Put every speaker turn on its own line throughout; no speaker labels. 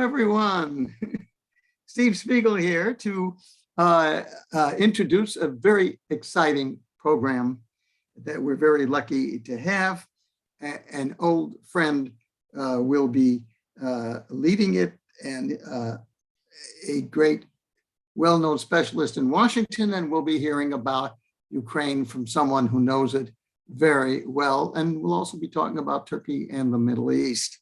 everyone. Steve Spiegel here to introduce a very exciting program that we're very lucky to have. An old friend will be leading it, and a great well-known specialist in Washington, and we'll be hearing about Ukraine from someone who knows it very well. And we'll also be talking about Turkey and the Middle East.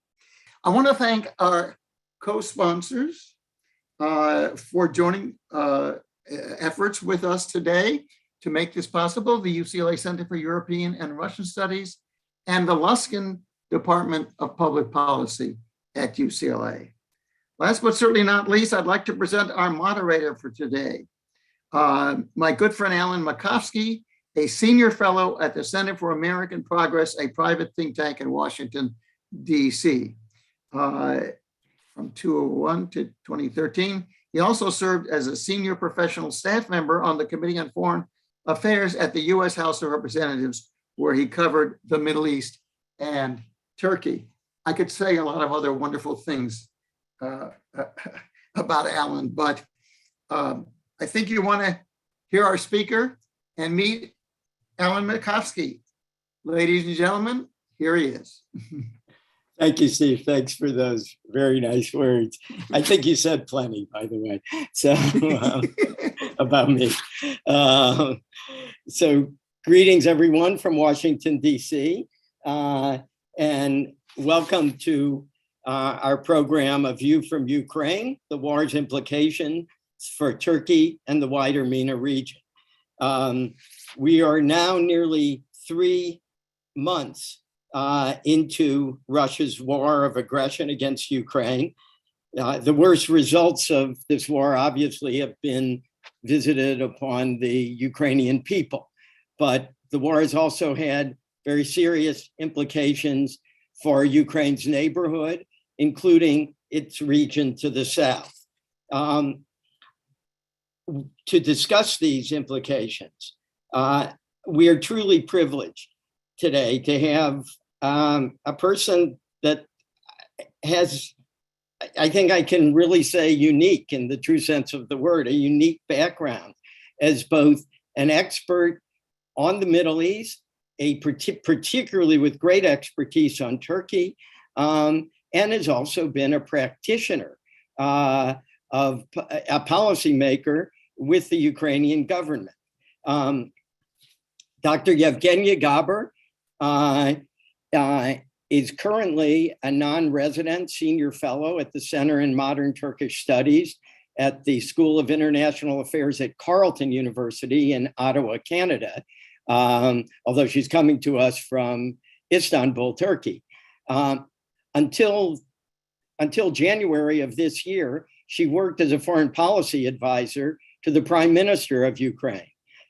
I want to thank our co-sponsors for joining efforts with us today to make this possible: the UCLA Center for European and Russian Studies and the Luskin Department of Public Policy at UCLA. Last but certainly not least, I'd like to present our moderator for today, my good friend Alan Makovsky, a senior fellow at the Center for American Progress, a private think tank in Washington, D.C. From 2001 to 2013. He also served as a senior professional staff member on the Committee on Foreign Affairs at the U.S. House of Representatives, where he covered the Middle East and Turkey. I could say a lot of other wonderful things about Alan, but I think you want to hear our speaker and meet Alan Makovsky. Ladies and gentlemen, here he is.
Thank you, Steve. Thanks for those very nice words. I think you said plenty, by the way, so about me. So greetings, everyone, from Washington, D.C., and welcome to our program, A View from Ukraine, the war's implications for Turkey and the wider MENA region. We are now nearly 3 months into Russia's war of aggression against Ukraine. The worst results of this war obviously have been visited upon the Ukrainian people, but the war has also had very serious implications for Ukraine's neighborhood, including its region to the south. To discuss these implications, we are truly privileged today to have a person that has, I think I can really say, unique in the true sense of the word, a unique background as both an expert on the Middle East, particularly with great expertise on Turkey, and has also been a practitioner of a policymaker with the Ukrainian government. Dr. Yevgeniya Gaber is currently a non-resident senior fellow at the Center in Modern Turkish Studies at the School of International Affairs at Carleton University in Ottawa, Canada, although she's coming to us from Istanbul, Turkey. Until January of this year, she worked as a foreign policy advisor to the Prime Minister of Ukraine.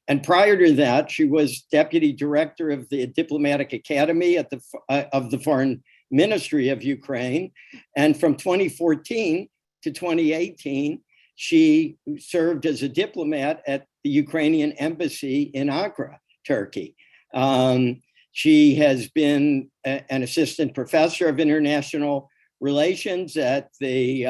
And prior to that, she was deputy director of the Diplomatic Academy at of the Foreign Ministry of Ukraine. And from 2014 to 2018, she served as a diplomat at the Ukrainian embassy in Ankara, Turkey. She has been an assistant professor of international relations at the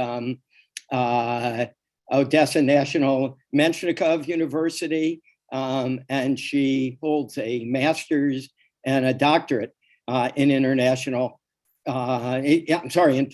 Odessa National Menshikov University. And she holds a master's and a doctorate in in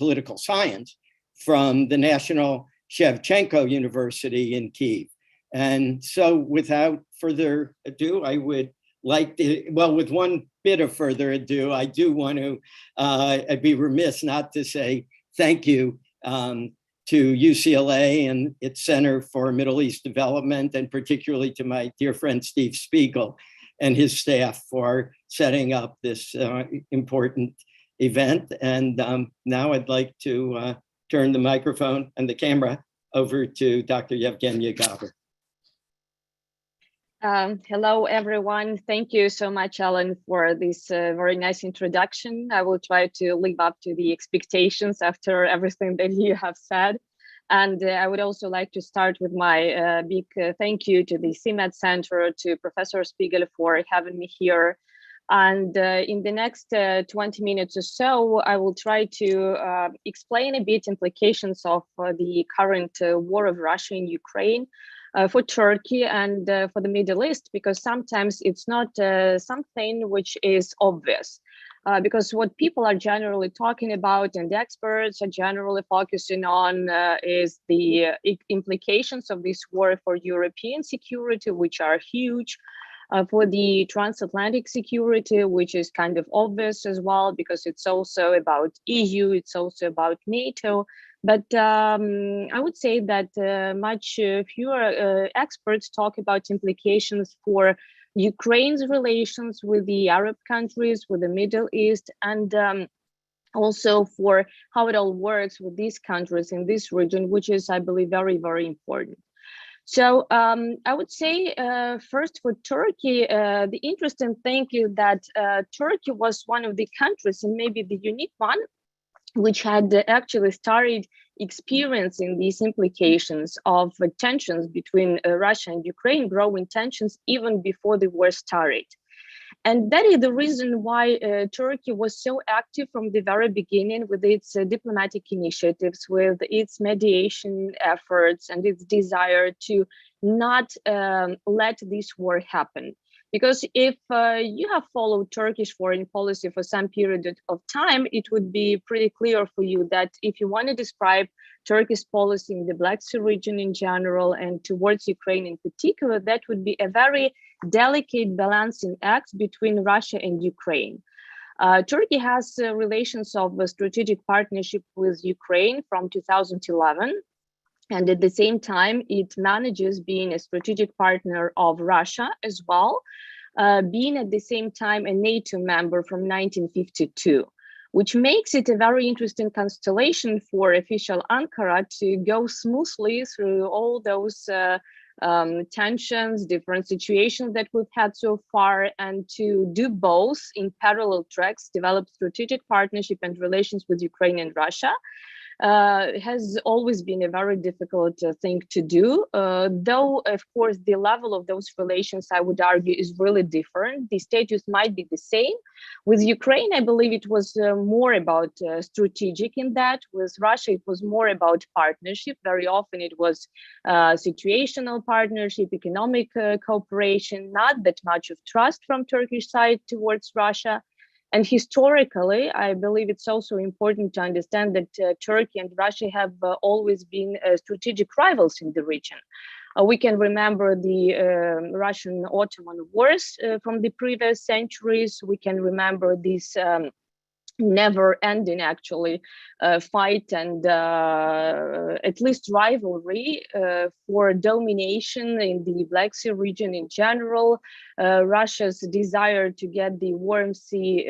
political science from the National Shevchenko University in Kyiv. And so without further ado, I would like to, well, with one bit of further ado, I do want to, I'd be remiss not to say thank you to UCLA and its Center for Middle East Development, and particularly to my dear friend Steve Spiegel and his staff for setting up this important event. And now I'd like to turn the microphone and the camera over to Dr. Yevgeniya Gaber.
Hello, everyone. Thank you so much, Alan, for this very nice introduction. I will try to live up to the expectations after everything that you have said. And I would also like to start with my big thank you to the CMED Center, to Professor Spiegel for having me here, And in the next 20 minutes or so, I will try to explain a bit implications of the current war of Russia in Ukraine for Turkey and for the Middle East, because sometimes it's not something which is obvious. Because what people are generally talking about and the experts are generally focusing on is the implications of this war for European security, which are huge, for the transatlantic security, which is kind of obvious as well, because it's also about EU, it's also about NATO. But I would say that much fewer experts talk about implications for Ukraine's relations with the Arab countries, with the Middle East, and also for how it all works with these countries in this region, which is, I believe, very, very important. So I would say first for Turkey, the interesting thing is that Turkey was one of the countries, and maybe the unique one, which had actually started experiencing these implications of tensions between Russia and Ukraine, growing tensions even before the war started. And that is the reason why Turkey was so active from the very beginning with its diplomatic initiatives, with its mediation efforts and its desire to not let this war happen. Because if you have followed Turkish foreign policy for some period of time, it would be pretty clear for you that if you want to describe Turkish policy in the Black Sea region in general and towards Ukraine in particular, that would be a very delicate balancing act between Russia and Ukraine. Turkey has relations of a strategic partnership with Ukraine from 2011. And at the same time, it manages being a strategic partner of Russia as well, being at the same time a NATO member from 1952, which makes it a very interesting constellation for official Ankara to go smoothly through all those tensions, different situations that we've had so far, and to do both in parallel tracks, develop strategic partnership and relations with Ukraine and Russia. Has always been a very difficult thing to do, though, of course, the level of those relations, I would argue, is really different. The status might be the same. With Ukraine, I believe it was more about strategic in that. With Russia, it was more about partnership. Very often it was situational partnership, economic cooperation, not that much of trust from Turkish side towards Russia. And historically, I believe it's also important to understand that Turkey and Russia have always been strategic rivals in the region. We can remember the Russian-Ottoman wars from the previous centuries. We can remember these never-ending, actually, fight and at least rivalry for domination in the Black Sea region in general. Russia's desire to get the warm sea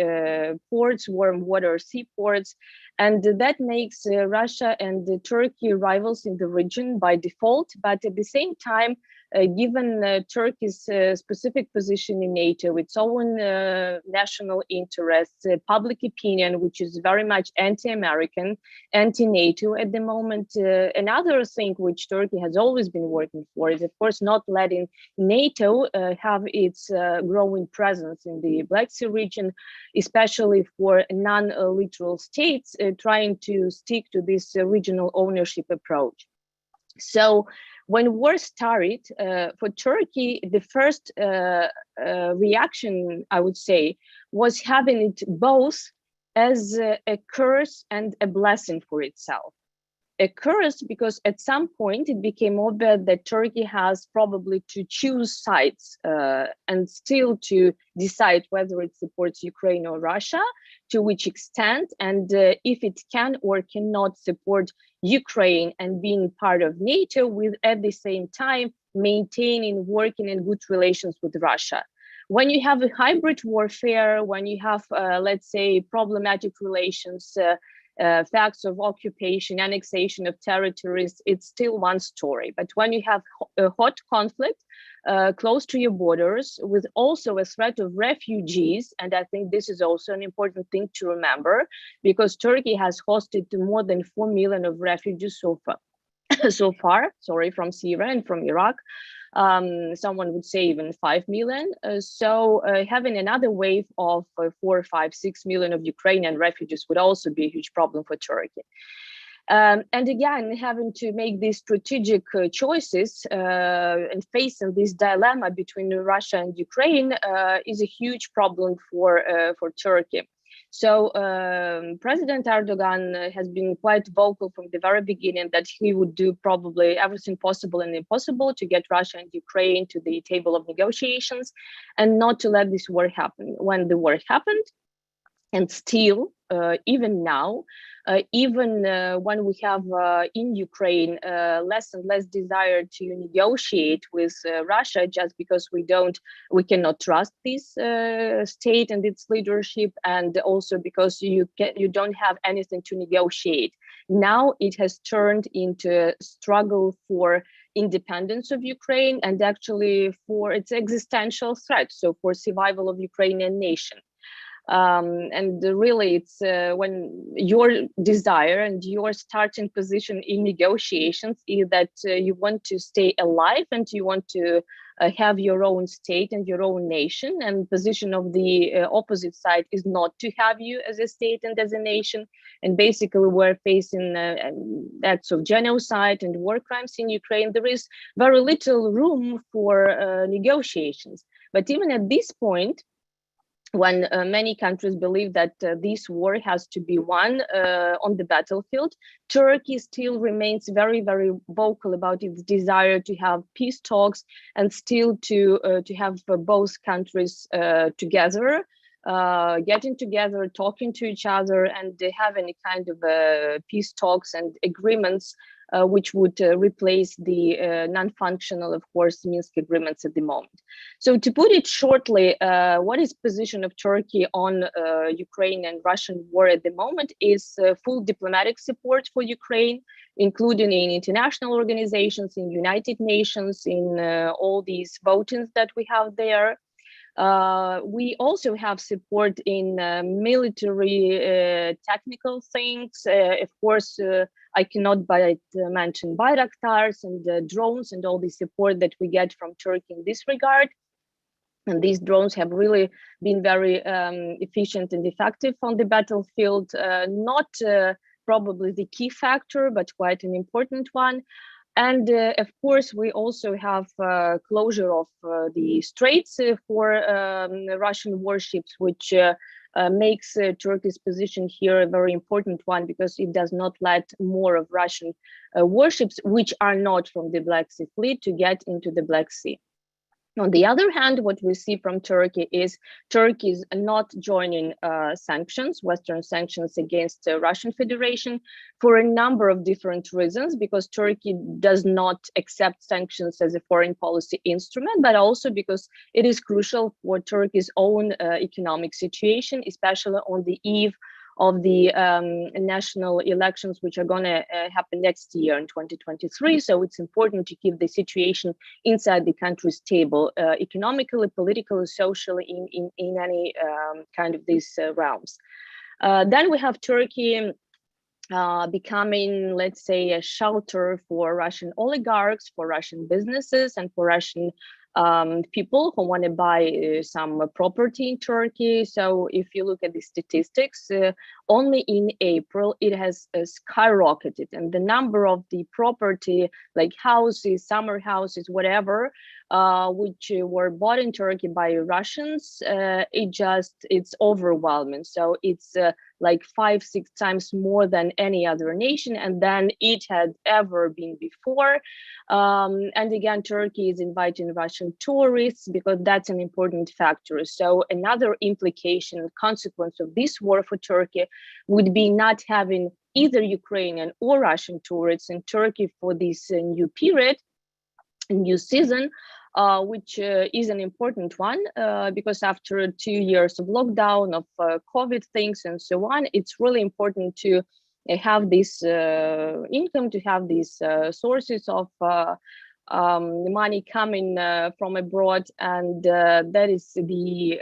ports, warm water seaports, and that makes Russia and Turkey rivals in the region by default. But at the same time, given Turkey's specific position in NATO, its own national interests, public opinion, which is very much anti-American, anti-NATO at the moment. Another thing which Turkey has always been working for is, of course, not letting NATO have its growing presence in the Black Sea region, especially for non-literal states, trying to stick to this regional ownership approach. So when war started, for Turkey, the first reaction, I would say, was having it both as a curse and a blessing for itself. A curse because at some point it became obvious that Turkey has probably to choose sides and still to decide whether it supports Ukraine or Russia, to which extent, and if it can or cannot support Ukraine and being part of NATO, with at the same time maintaining working and good relations with Russia. When you have a hybrid warfare, when you have, let's say, problematic relations, facts of occupation, annexation of territories, it's still one story. But when you have a hot conflict close to your borders, with also a threat of refugees, and I think this is also an important thing to remember, because Turkey has hosted more than 4 million of refugees so far. so far, sorry, from Syria and from Iraq. Someone would say even 5 million. So having another wave of 4, 5, 6 million of Ukrainian refugees would also be a huge problem for Turkey. And again, having to make these strategic choices and facing this dilemma between Russia and Ukraine is a huge problem for Turkey. So President Erdogan has been quite vocal from the very beginning that he would do probably everything possible and impossible to get Russia and Ukraine to the table of negotiations and not to let this war happen. When the war happened, and still, even now, even when we have in Ukraine less and less desire to negotiate with Russia, just because we cannot trust this state and its leadership, and also because you don't have anything to negotiate. Now it has turned into a struggle for independence of Ukraine and actually for its existential threat, so for survival of Ukrainian nation. And really, it's when your desire and your starting position in negotiations is that you want to stay alive and you want to have your own state and your own nation, and position of the opposite side is not to have you as a state and as a nation. And basically, we're facing acts of genocide and war crimes in Ukraine. There is very little room for negotiations. But even at this point, when many countries believe that this war has to be won on the battlefield, Turkey still remains very, very vocal about its desire to have peace talks and still to have both countries together, getting together, talking to each other, and have any kind of peace talks and agreements which would replace the non-functional, of course, Minsk agreements at the moment. So to put it shortly, what is position of Turkey on Ukraine and Russian war at the moment is full diplomatic support for Ukraine, including in international organizations, in United Nations, in all these votings that we have there. We also have support in military technical things. Of course, I cannot but mention Bayraktars and drones and all the support that we get from Turkey in this regard. And these drones have really been very efficient and effective on the battlefield. Not probably the key factor, but quite an important one. And of course, we also have closure of the straits for Russian warships, which makes Turkey's position here a very important one, because it does not let more of Russian warships, which are not from the Black Sea Fleet, to get into the Black Sea. On the other hand, what we see from Turkey is Turkey is not joining sanctions, Western sanctions against the Russian Federation, for a number of different reasons, because Turkey does not accept sanctions as a foreign policy instrument, but also because it is crucial for Turkey's own economic situation, especially on the eve of the national elections, which are going to happen next year in 2023. So it's important to keep the situation inside the country stable, economically, politically, socially, in any kind of these realms. Then we have Turkey becoming, let's say, a shelter for Russian oligarchs, for Russian businesses, and for Russian people who want to buy some property in Turkey. So if you look at the statistics, only in April, it has skyrocketed. And the number of the property, like houses, summer houses, whatever, which were bought in Turkey by Russians, it's overwhelming. So it's like 5-6 times more than any other nation, and than it had ever been before. And again, Turkey is inviting Russian tourists because that's an important factor. So another implication, consequence of this war for Turkey would be not having either Ukrainian or Russian tourists in Turkey for this new period, new season, which is an important one, because after 2 years of lockdown, of COVID things and so on, it's really important to have this income, to have these sources of money coming from abroad, and that is the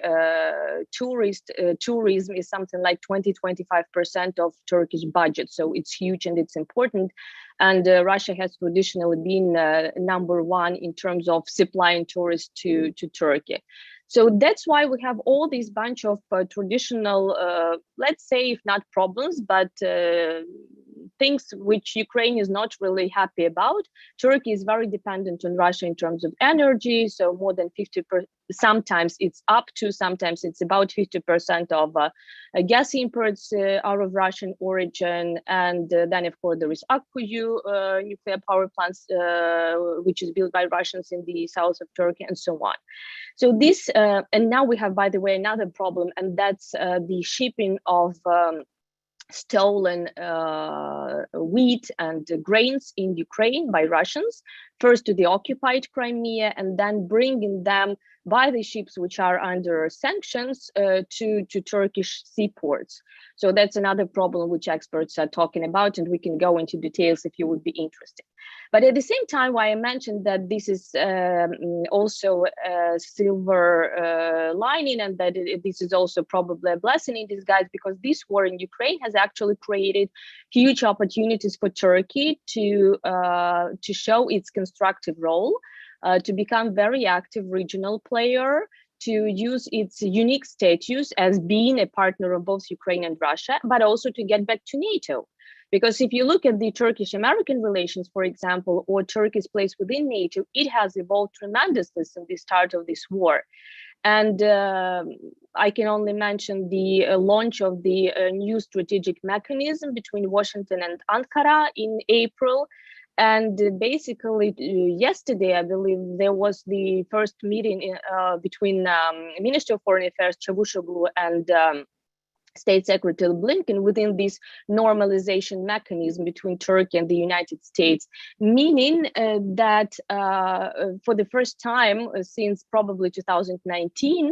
tourism is something like 20-25% of Turkish budget. So it's huge and it's important. And Russia has traditionally been number one in terms of supplying tourists to Turkey. So that's why we have all these bunch of traditional, let's say, if not problems, but things which Ukraine is not really happy about. Turkey is very dependent on Russia in terms of energy. So more than 50%, sometimes it's up to, sometimes it's about 50% of gas imports out of Russian origin. And then, of course, there is Akkuyu nuclear power plants, which is built by Russians in the south of Turkey, and so on. So this, and now we have, by the way, another problem, and that's the shipping of stolen wheat and grains in Ukraine by Russians, first to the occupied Crimea, and then bringing them by the ships which are under sanctions to Turkish seaports. So that's another problem which experts are talking about, and we can go into details if you would be interested. But at the same time, why I mentioned that this is also a silver lining, and that this is also probably a blessing in disguise, because this war in Ukraine has actually created huge opportunities for Turkey to show its constructive role, to become very active regional player, to use its unique status as being a partner of both Ukraine and Russia, but also to get back to NATO. Because if you look at the Turkish-American relations, for example, or Turkey's place within NATO, it has evolved tremendously since the start of this war. And I can only mention the launch of the new strategic mechanism between Washington and Ankara in April. And basically, yesterday, I believe, there was the first meeting between Minister of Foreign Affairs Çavuşoğlu and State Secretary Blinken within this normalization mechanism between Turkey and the United States, meaning that for the first time since probably 2019,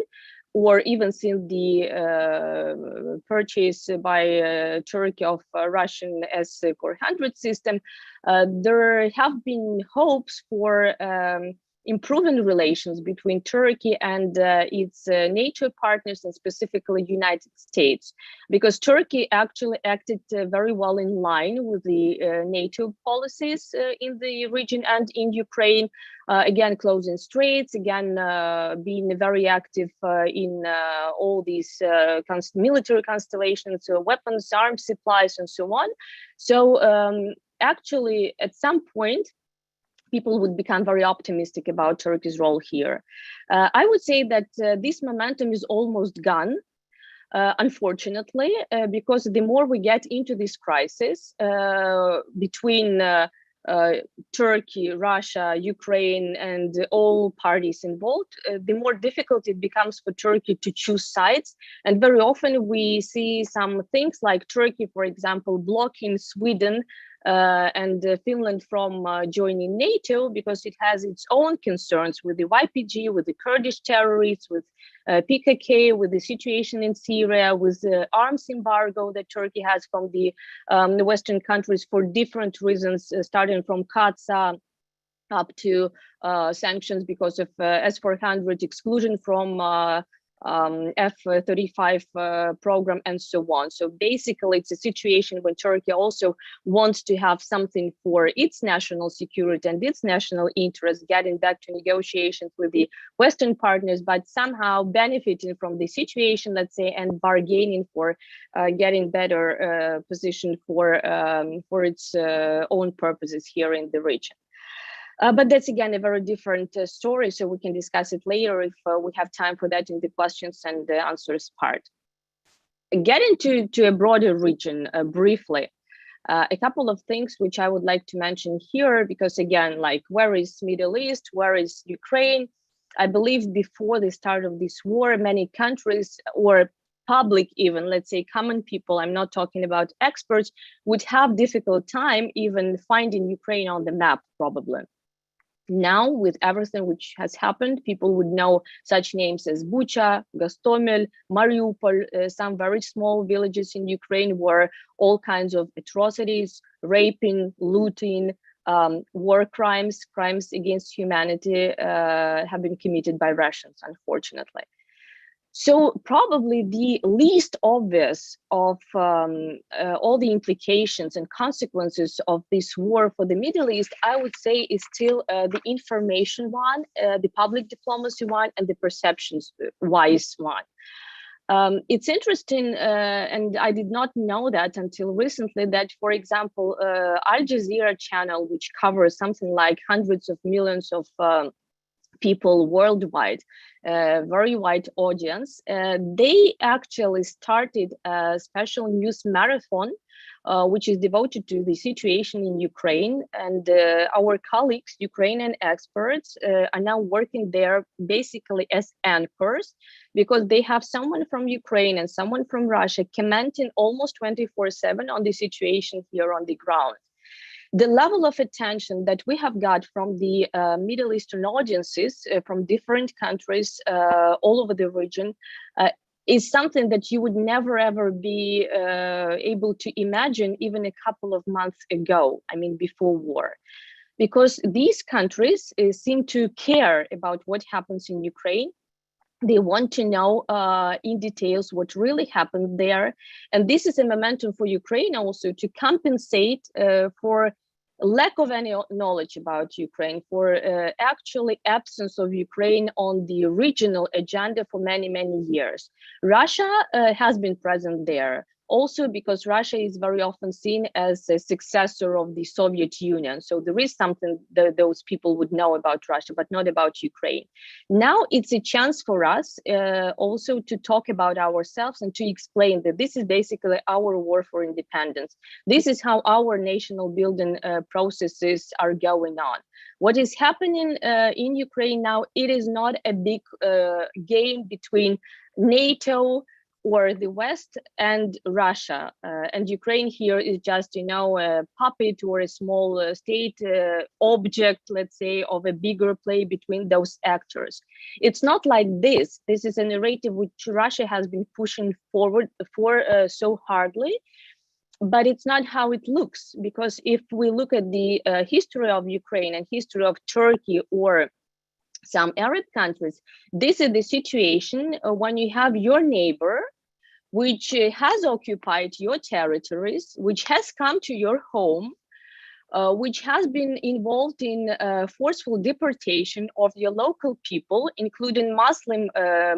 or even since the purchase by Turkey of Russian S-400 system, there have been hopes for improving relations between Turkey and its NATO partners, and specifically United States, because Turkey actually acted very well in line with the NATO policies in the region and in Ukraine, again closing straits, again being very active in all these military constellations, weapons, arms supplies, and so on. So actually, at some point, people would become very optimistic about Turkey's role here. I would say that this momentum is almost gone, unfortunately, because the more we get into this crisis between Turkey, Russia, Ukraine, and all parties involved, the more difficult it becomes for Turkey to choose sides. And very often we see some things like Turkey, for example, blocking Sweden and Finland from joining NATO because it has its own concerns with the YPG, with the Kurdish terrorists, with PKK, with the situation in Syria, with the arms embargo that Turkey has from the Western countries for different reasons, starting from Qatar up to sanctions because of S-400 exclusion from F-35 program, and so on. So basically, it's a situation when Turkey also wants to have something for its national security and its national interest, getting back to negotiations with the Western partners, but somehow benefiting from the situation, let's say, and bargaining for getting better position for its own purposes here in the region. But that's, again, a very different story, so we can discuss it later if we have time for that in the questions and the answers part. Getting to a broader region briefly, a couple of things which I would like to mention here, because, again, like, where is Middle East, where is Ukraine? I believe before the start of this war, many countries, or public even, let's say common people, I'm not talking about experts, would have difficult time even finding Ukraine on the map, probably. Now, with everything which has happened, people would know such names as Bucha, Gostomel, Mariupol, some very small villages in Ukraine where all kinds of atrocities, raping, looting, war crimes, crimes against humanity have been committed by Russians, unfortunately. So probably the least obvious of all the implications and consequences of this war for the Middle East, I would say, is still the information one, the public diplomacy one, and the perceptions-wise one. It's interesting, and I did not know that until recently, that, for example, Al Jazeera channel, which covers something like hundreds of millions of people worldwide, very wide audience, they actually started a special news marathon, which is devoted to the situation in Ukraine. And our colleagues, Ukrainian experts, are now working there basically as anchors, because they have someone from Ukraine and someone from Russia commenting almost 24/7 on the situation here on the ground. The level of attention that we have got from the Middle Eastern audiences from different countries all over the region is something that you would never ever be able to imagine even a couple of months ago, I mean, before war. Because these countries seem to care about what happens in Ukraine. They want to know in details what really happened there. And this is a momentum for Ukraine also to compensate for lack of any knowledge about Ukraine, for actually absence of Ukraine on the regional agenda for many, many years. Russia has been present there. Also because Russia is very often seen as a successor of the Soviet Union. So there is something that those people would know about Russia, but not about Ukraine. Now it's a chance for us also to talk about ourselves and to explain that this is basically our war for independence. This is how our national building processes are going on. What is happening in Ukraine now, it is not a big game between NATO or the West and Russia, and Ukraine here is just, you know, a puppet or a small state object, let's say, of a bigger play between those actors. It's not like this. This is a narrative which Russia has been pushing forward for so hardly, but it's not how it looks. Because if we look at the history of Ukraine and history of Turkey or some Arab countries, this is the situation when you have your neighbor, which has occupied your territories, which has come to your home, which has been involved in forceful deportation of your local people, including Muslim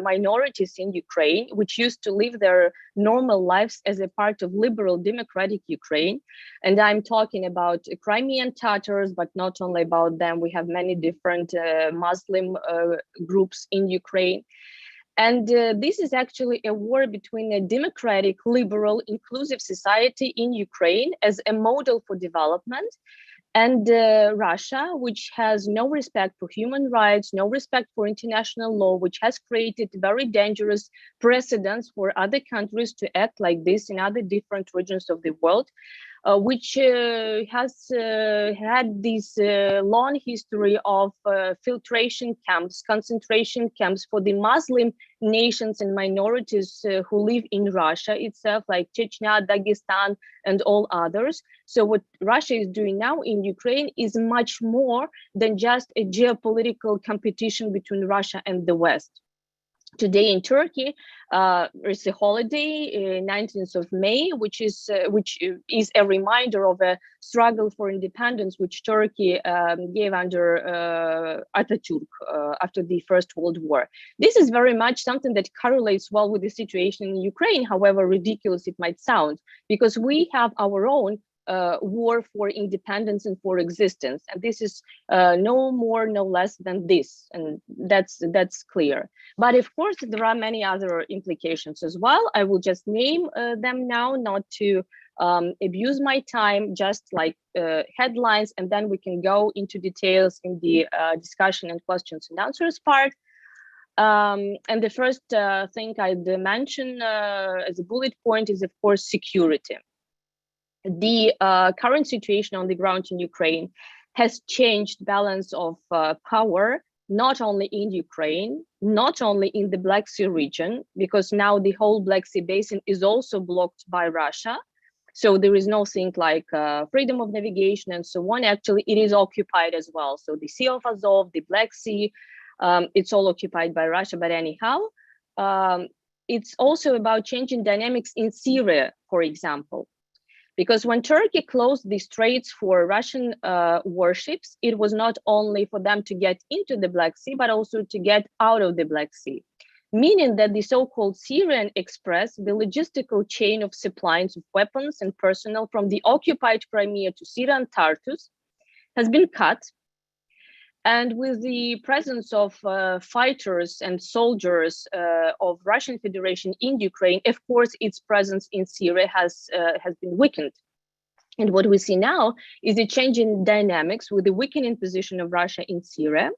minorities in Ukraine, which used to live their normal lives as a part of liberal democratic Ukraine. And I'm talking about Crimean Tatars, but not only about them. We have many different Muslim groups in Ukraine. And this is actually a war between a democratic, liberal, inclusive society in Ukraine as a model for development, and Russia, which has no respect for human rights, no respect for international law, which has created very dangerous precedents for other countries to act like this in other different regions of the world, which has had this long history of filtration camps, concentration camps for the Muslim nations and minorities who live in Russia itself, like Chechnya, Dagestan, and all others. So what Russia is doing now in Ukraine is much more than just a geopolitical competition between Russia and the West. Today in Turkey, it's a holiday, 19th of May, which is a reminder of a struggle for independence, which Turkey gave under Atatürk after the First World War. This is very much something that correlates well with the situation in Ukraine, however ridiculous it might sound, because we have our own war for independence and for existence, and this is no more, no less than this, and that's clear. But of course, there are many other implications as well. I will just name them now, not to abuse my time, just like headlines, and then we can go into details in the discussion and questions and answers part. And the first thing I'd mention as a bullet point is, of course, security. The current situation on the ground in Ukraine has changed balance of power, not only in Ukraine, not only in the Black Sea region, because now the whole Black Sea basin is also blocked by Russia. So there is nothing like freedom of navigation and so on. Actually, it is occupied as well. So the Sea of Azov, the Black Sea, it's all occupied by Russia. But anyhow, it's also about changing dynamics in Syria, for example. Because when Turkey closed the straits for Russian warships, it was not only for them to get into the Black Sea, but also to get out of the Black Sea. Meaning that the so-called Syrian Express, the logistical chain of supplies of weapons and personnel from the occupied Crimea to Syrian Tartus, has been cut. And with the presence of fighters and soldiers of Russian Federation in Ukraine, of course, its presence in Syria has been weakened. And what we see now is a change in dynamics with the weakening position of Russia in Syria,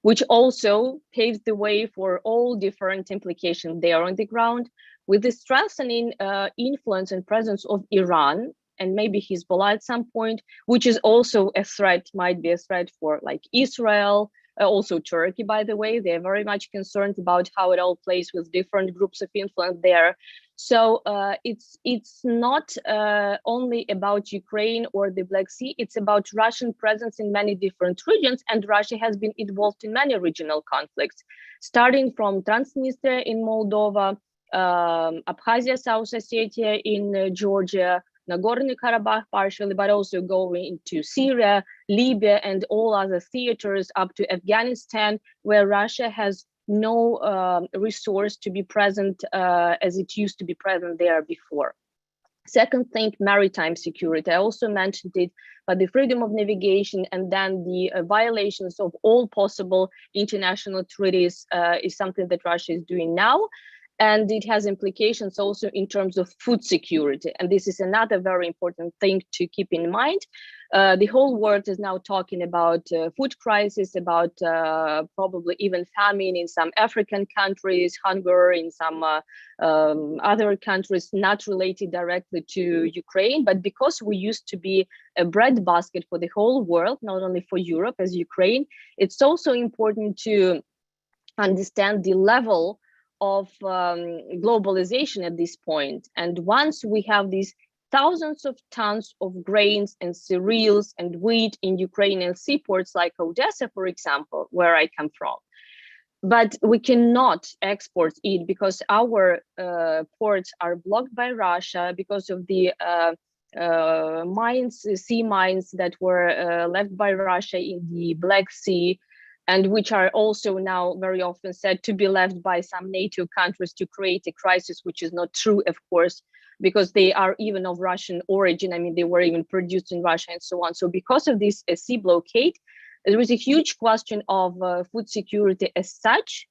which also paves the way for all different implications there on the ground, with the strengthening influence and presence of Iran and maybe Hezbollah at some point, which is also a threat, might be a threat for like Israel, also Turkey, by the way. They're very much concerned about how it all plays with different groups of influence there. So it's not only about Ukraine or the Black Sea, it's about Russian presence in many different regions, and Russia has been involved in many regional conflicts, starting from Transnistria in Moldova, Abkhazia, South Ossetia in Georgia, Nagorno-Karabakh partially, but also going into Syria, Libya, and all other theaters up to Afghanistan, where Russia has no resource to be present as it used to be present there before. Second thing, maritime security. I also mentioned it, but the freedom of navigation and then the violations of all possible international treaties is something that Russia is doing now. And it has implications also in terms of food security. And this is another very important thing to keep in mind. The whole world is now talking about food crisis, about probably even famine in some African countries, hunger in some other countries not related directly to Ukraine. But because we used to be a breadbasket for the whole world, not only for Europe as Ukraine, it's also important to understand the level of globalization at this point. And once we have these thousands of tons of grains and cereals and wheat in Ukrainian seaports like Odessa, for example, where I come from, but we cannot export it because our ports are blocked by Russia because of the mines, sea mines that were left by Russia in the Black Sea, and which are also now very often said to be left by some NATO countries to create a crisis, which is not true, of course, because they are even of Russian origin. I mean, they were even produced in Russia and so on. So because of this sea blockade, there is a huge question of food security as such.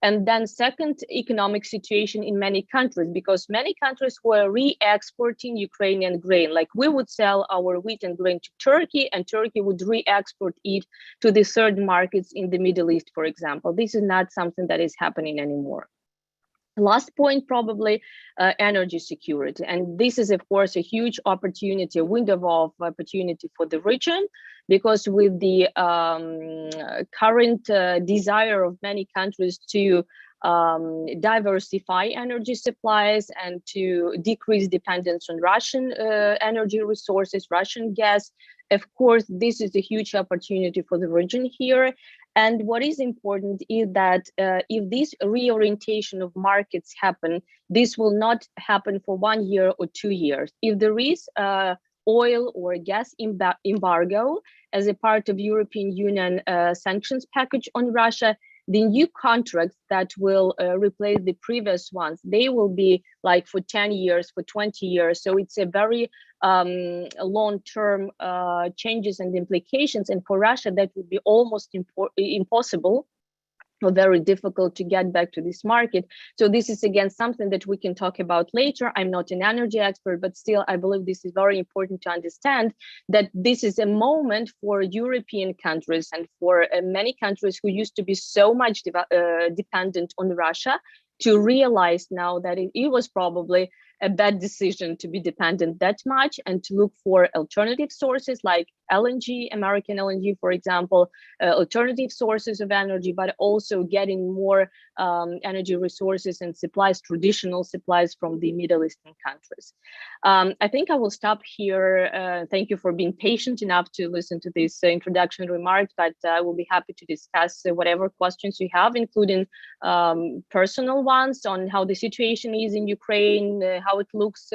And then second, economic situation in many countries, because many countries were re-exporting Ukrainian grain. Like we would sell our wheat and grain to Turkey, and Turkey would re-export it to the third markets in the Middle East, for example. This is not something that is happening anymore. Last point, probably energy security. And this is, of course, a huge opportunity, a window of opportunity for the region, because with the current desire of many countries to diversify energy supplies and to decrease dependence on Russian energy resources, Russian gas, of course, this is a huge opportunity for the region here. And what is important is that if this reorientation of markets happen, this will not happen for 1 year or 2 years. If there is oil or gas embargo as a part of European Union sanctions package on Russia, the new contracts that will replace the previous ones, they will be like for 10 years, for 20 years. So it's a very long-term changes and implications. And for Russia, that would be almost impossible or very difficult to get back to this market. So this is, again, something that we can talk about later. I'm not an energy expert, but still, I believe this is very important to understand that this is a moment for European countries and for many countries who used to be so much dependent on Russia to realize now that it was probably a bad decision to be dependent that much and to look for alternative sources like LNG, American LNG, for example, alternative sources of energy, but also getting more energy resources and supplies, traditional supplies from the Middle Eastern countries. I think I will stop here. Thank you for being patient enough to listen to this introduction remarks, but I will be happy to discuss whatever questions you have, including personal ones on how the situation is in Ukraine, how it looks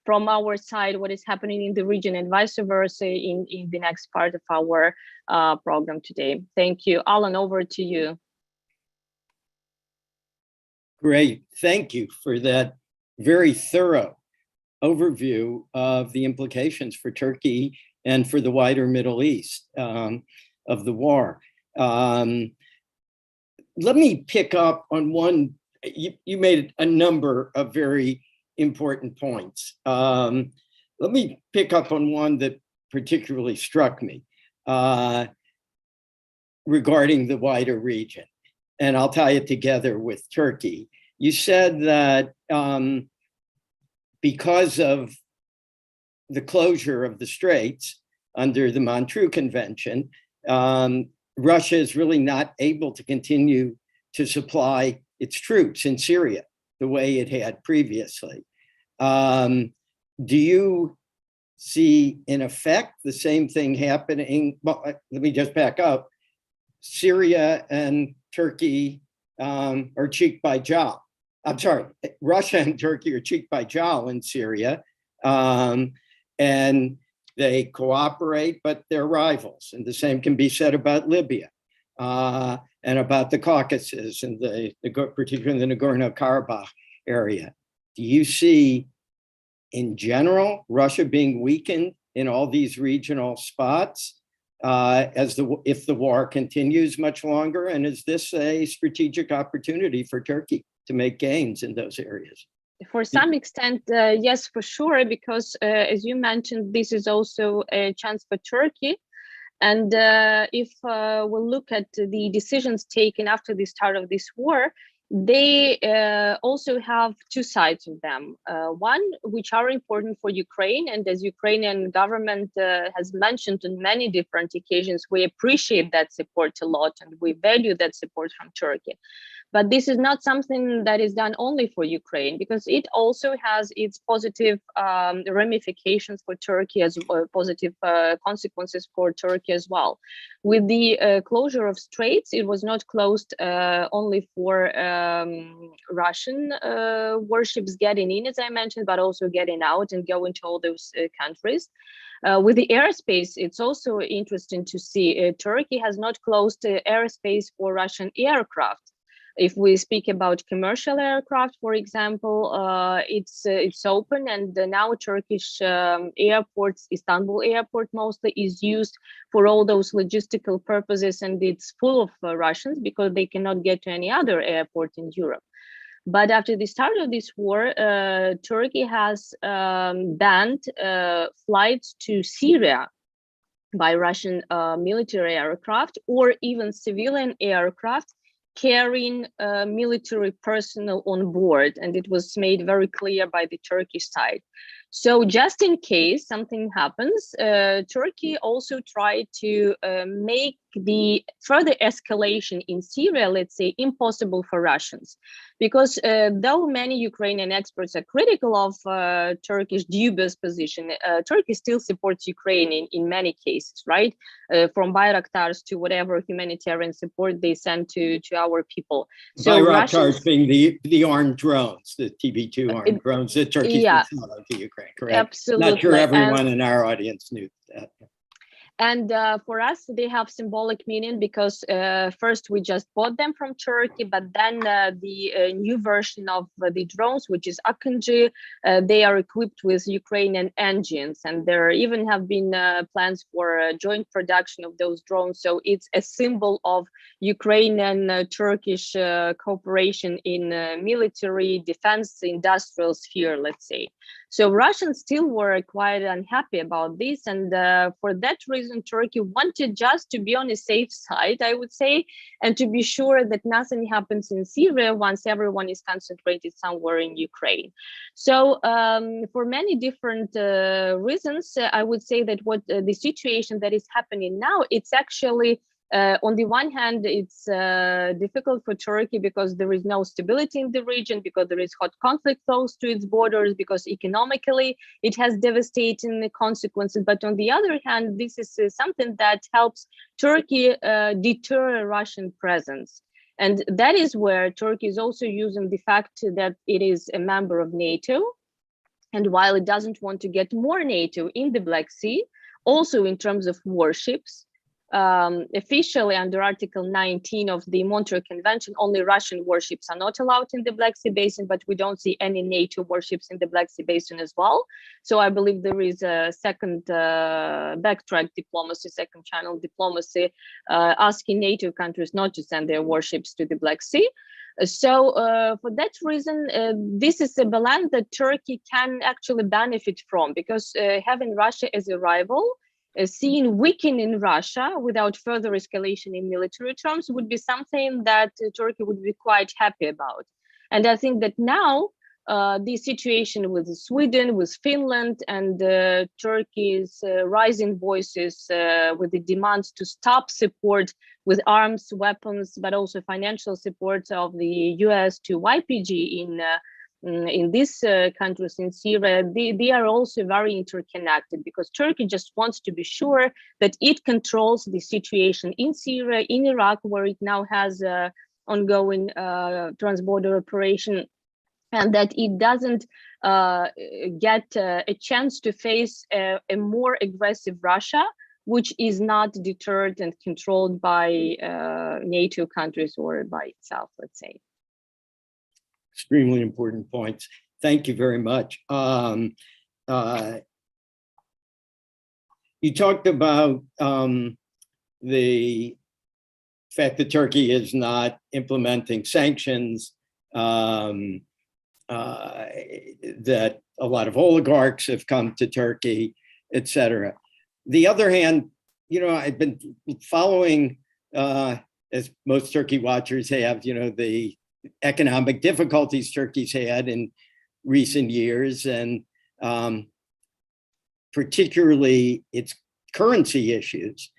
from our side, what is happening in the region, and vice versa in the next part of our program today. Thank you. Alan, over to you.
Great. Thank you for that very thorough overview of the implications for Turkey and for the wider Middle East of the war. Let me pick up on one. You made a number of very important points. Let me pick up on one that particularly struck me regarding the wider region, and I'll tie it together with Turkey. You said that because of the closure of the straits under the Montreux Convention, Russia is really not able to continue to supply its troops in Syria the way it had previously. Do you see, in effect, the same thing happening? Well, let me just back up. Syria and Turkey are cheek by jowl. I'm sorry, Russia and Turkey are cheek by jowl in Syria, and they cooperate, but they're rivals. And the same can be said about Libya and about the Caucasus and particularly the Nagorno-Karabakh area. Do you see, in general, Russia being weakened in all these regional spots if the war continues much longer? And is this a strategic opportunity for Turkey to make gains in those areas?
For some extent, yes, for sure, because as you mentioned, this is also a chance for Turkey. And if we look at the decisions taken after the start of this war, they also have two sides of them. One, which are important for Ukraine, and as Ukrainian government has mentioned on many different occasions, we appreciate that support a lot and we value that support from Turkey. But this is not something that is done only for Ukraine, because it also has its positive ramifications for Turkey, as positive consequences for Turkey as well. With the closure of straits, it was not closed only for Russian warships getting in, as I mentioned, but also getting out and going to all those countries. With the airspace, it's also interesting to see Turkey has not closed airspace for Russian aircraft. If we speak about commercial aircraft, for example, it's open, and now Turkish airports, Istanbul airport mostly, is used for all those logistical purposes, and it's full of Russians because they cannot get to any other airport in Europe. But after the start of this war, Turkey has banned flights to Syria by Russian military aircraft or even civilian aircraft carrying military personnel on board, and it was made very clear by the Turkish side. So just in case something happens, Turkey also tried to make the further escalation in Syria, let's say, impossible for Russians. Because though many Ukrainian experts are critical of Turkish dubious position, Turkey still supports Ukraine in many cases, right? From Bayraktars to whatever humanitarian support they send to our people. So
Bayraktars being the armed drones, the TB2 armed drones that Turkey's been selling to Ukraine, correct?
Absolutely.
Not sure everyone in our audience knew that.
And for us, they have symbolic meaning because first we just bought them from Turkey, but then the new version of the drones, which is Akıncı, they are equipped with Ukrainian engines, and there even have been plans for joint production of those drones. So it's a symbol of Ukrainian-Turkish cooperation in military defense industrial sphere, let's say. So Russians still were quite unhappy about this, and for that reason, Turkey wanted just to be on a safe side, I would say, and to be sure that nothing happens in Syria once everyone is concentrated somewhere in Ukraine. So for many different reasons, I would say that what the situation that is happening now, it's actually On the one hand, it's difficult for Turkey because there is no stability in the region, because there is hot conflict close to its borders, because economically it has devastating consequences. But on the other hand, this is something that helps Turkey deter a Russian presence. And that is where Turkey is also using the fact that it is a member of NATO. And while it doesn't want to get more NATO in the Black Sea, also in terms of warships, officially under Article 19 of the Montreux Convention, only Russian warships are not allowed in the Black Sea Basin, but we don't see any NATO warships in the Black Sea Basin as well. So I believe there is a second backtrack diplomacy, second channel diplomacy, asking NATO countries not to send their warships to the Black Sea. So for that reason, this is a balance that Turkey can actually benefit from, because having Russia as a rival, seeing weakening Russia without further escalation in military terms would be something that Turkey would be quite happy about. And I think that now the situation with Sweden, with Finland, and Turkey's rising voices with the demands to stop support with arms, weapons, but also financial support of the US to YPG in these countries in Syria, they are also very interconnected, because Turkey just wants to be sure that it controls the situation in Syria, in Iraq, where it now has an ongoing transborder operation, and that it doesn't get a chance to face a more aggressive Russia, which is not deterred and controlled by NATO countries or by itself, let's say.
Extremely important points. Thank you very much. You talked about the fact that Turkey is not implementing sanctions, that a lot of oligarchs have come to Turkey, etc. The other hand, I've been following, as most Turkey watchers have, the economic difficulties Turkey's had in recent years, and particularly its currency issues,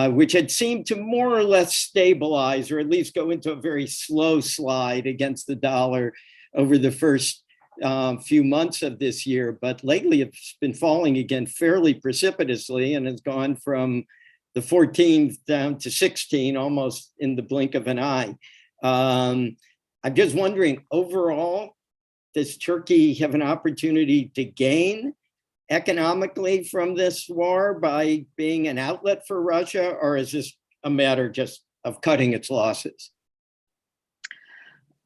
which had seemed to more or less stabilize, or at least go into a very slow slide against the dollar over the first few months of this year. But lately it's been falling again fairly precipitously, and has gone from the 14th down to 16 almost in the blink of an eye. I'm just wondering, overall, does Turkey have an opportunity to gain economically from this war by being an outlet for Russia, or is this a matter just of cutting its losses?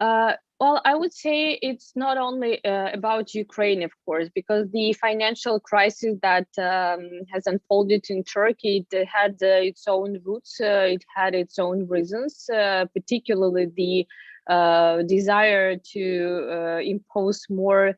Well, I would say it's not only about Ukraine, of course, because the financial crisis that has unfolded in Turkey, it had its own roots, it had its own reasons, particularly the desire to impose more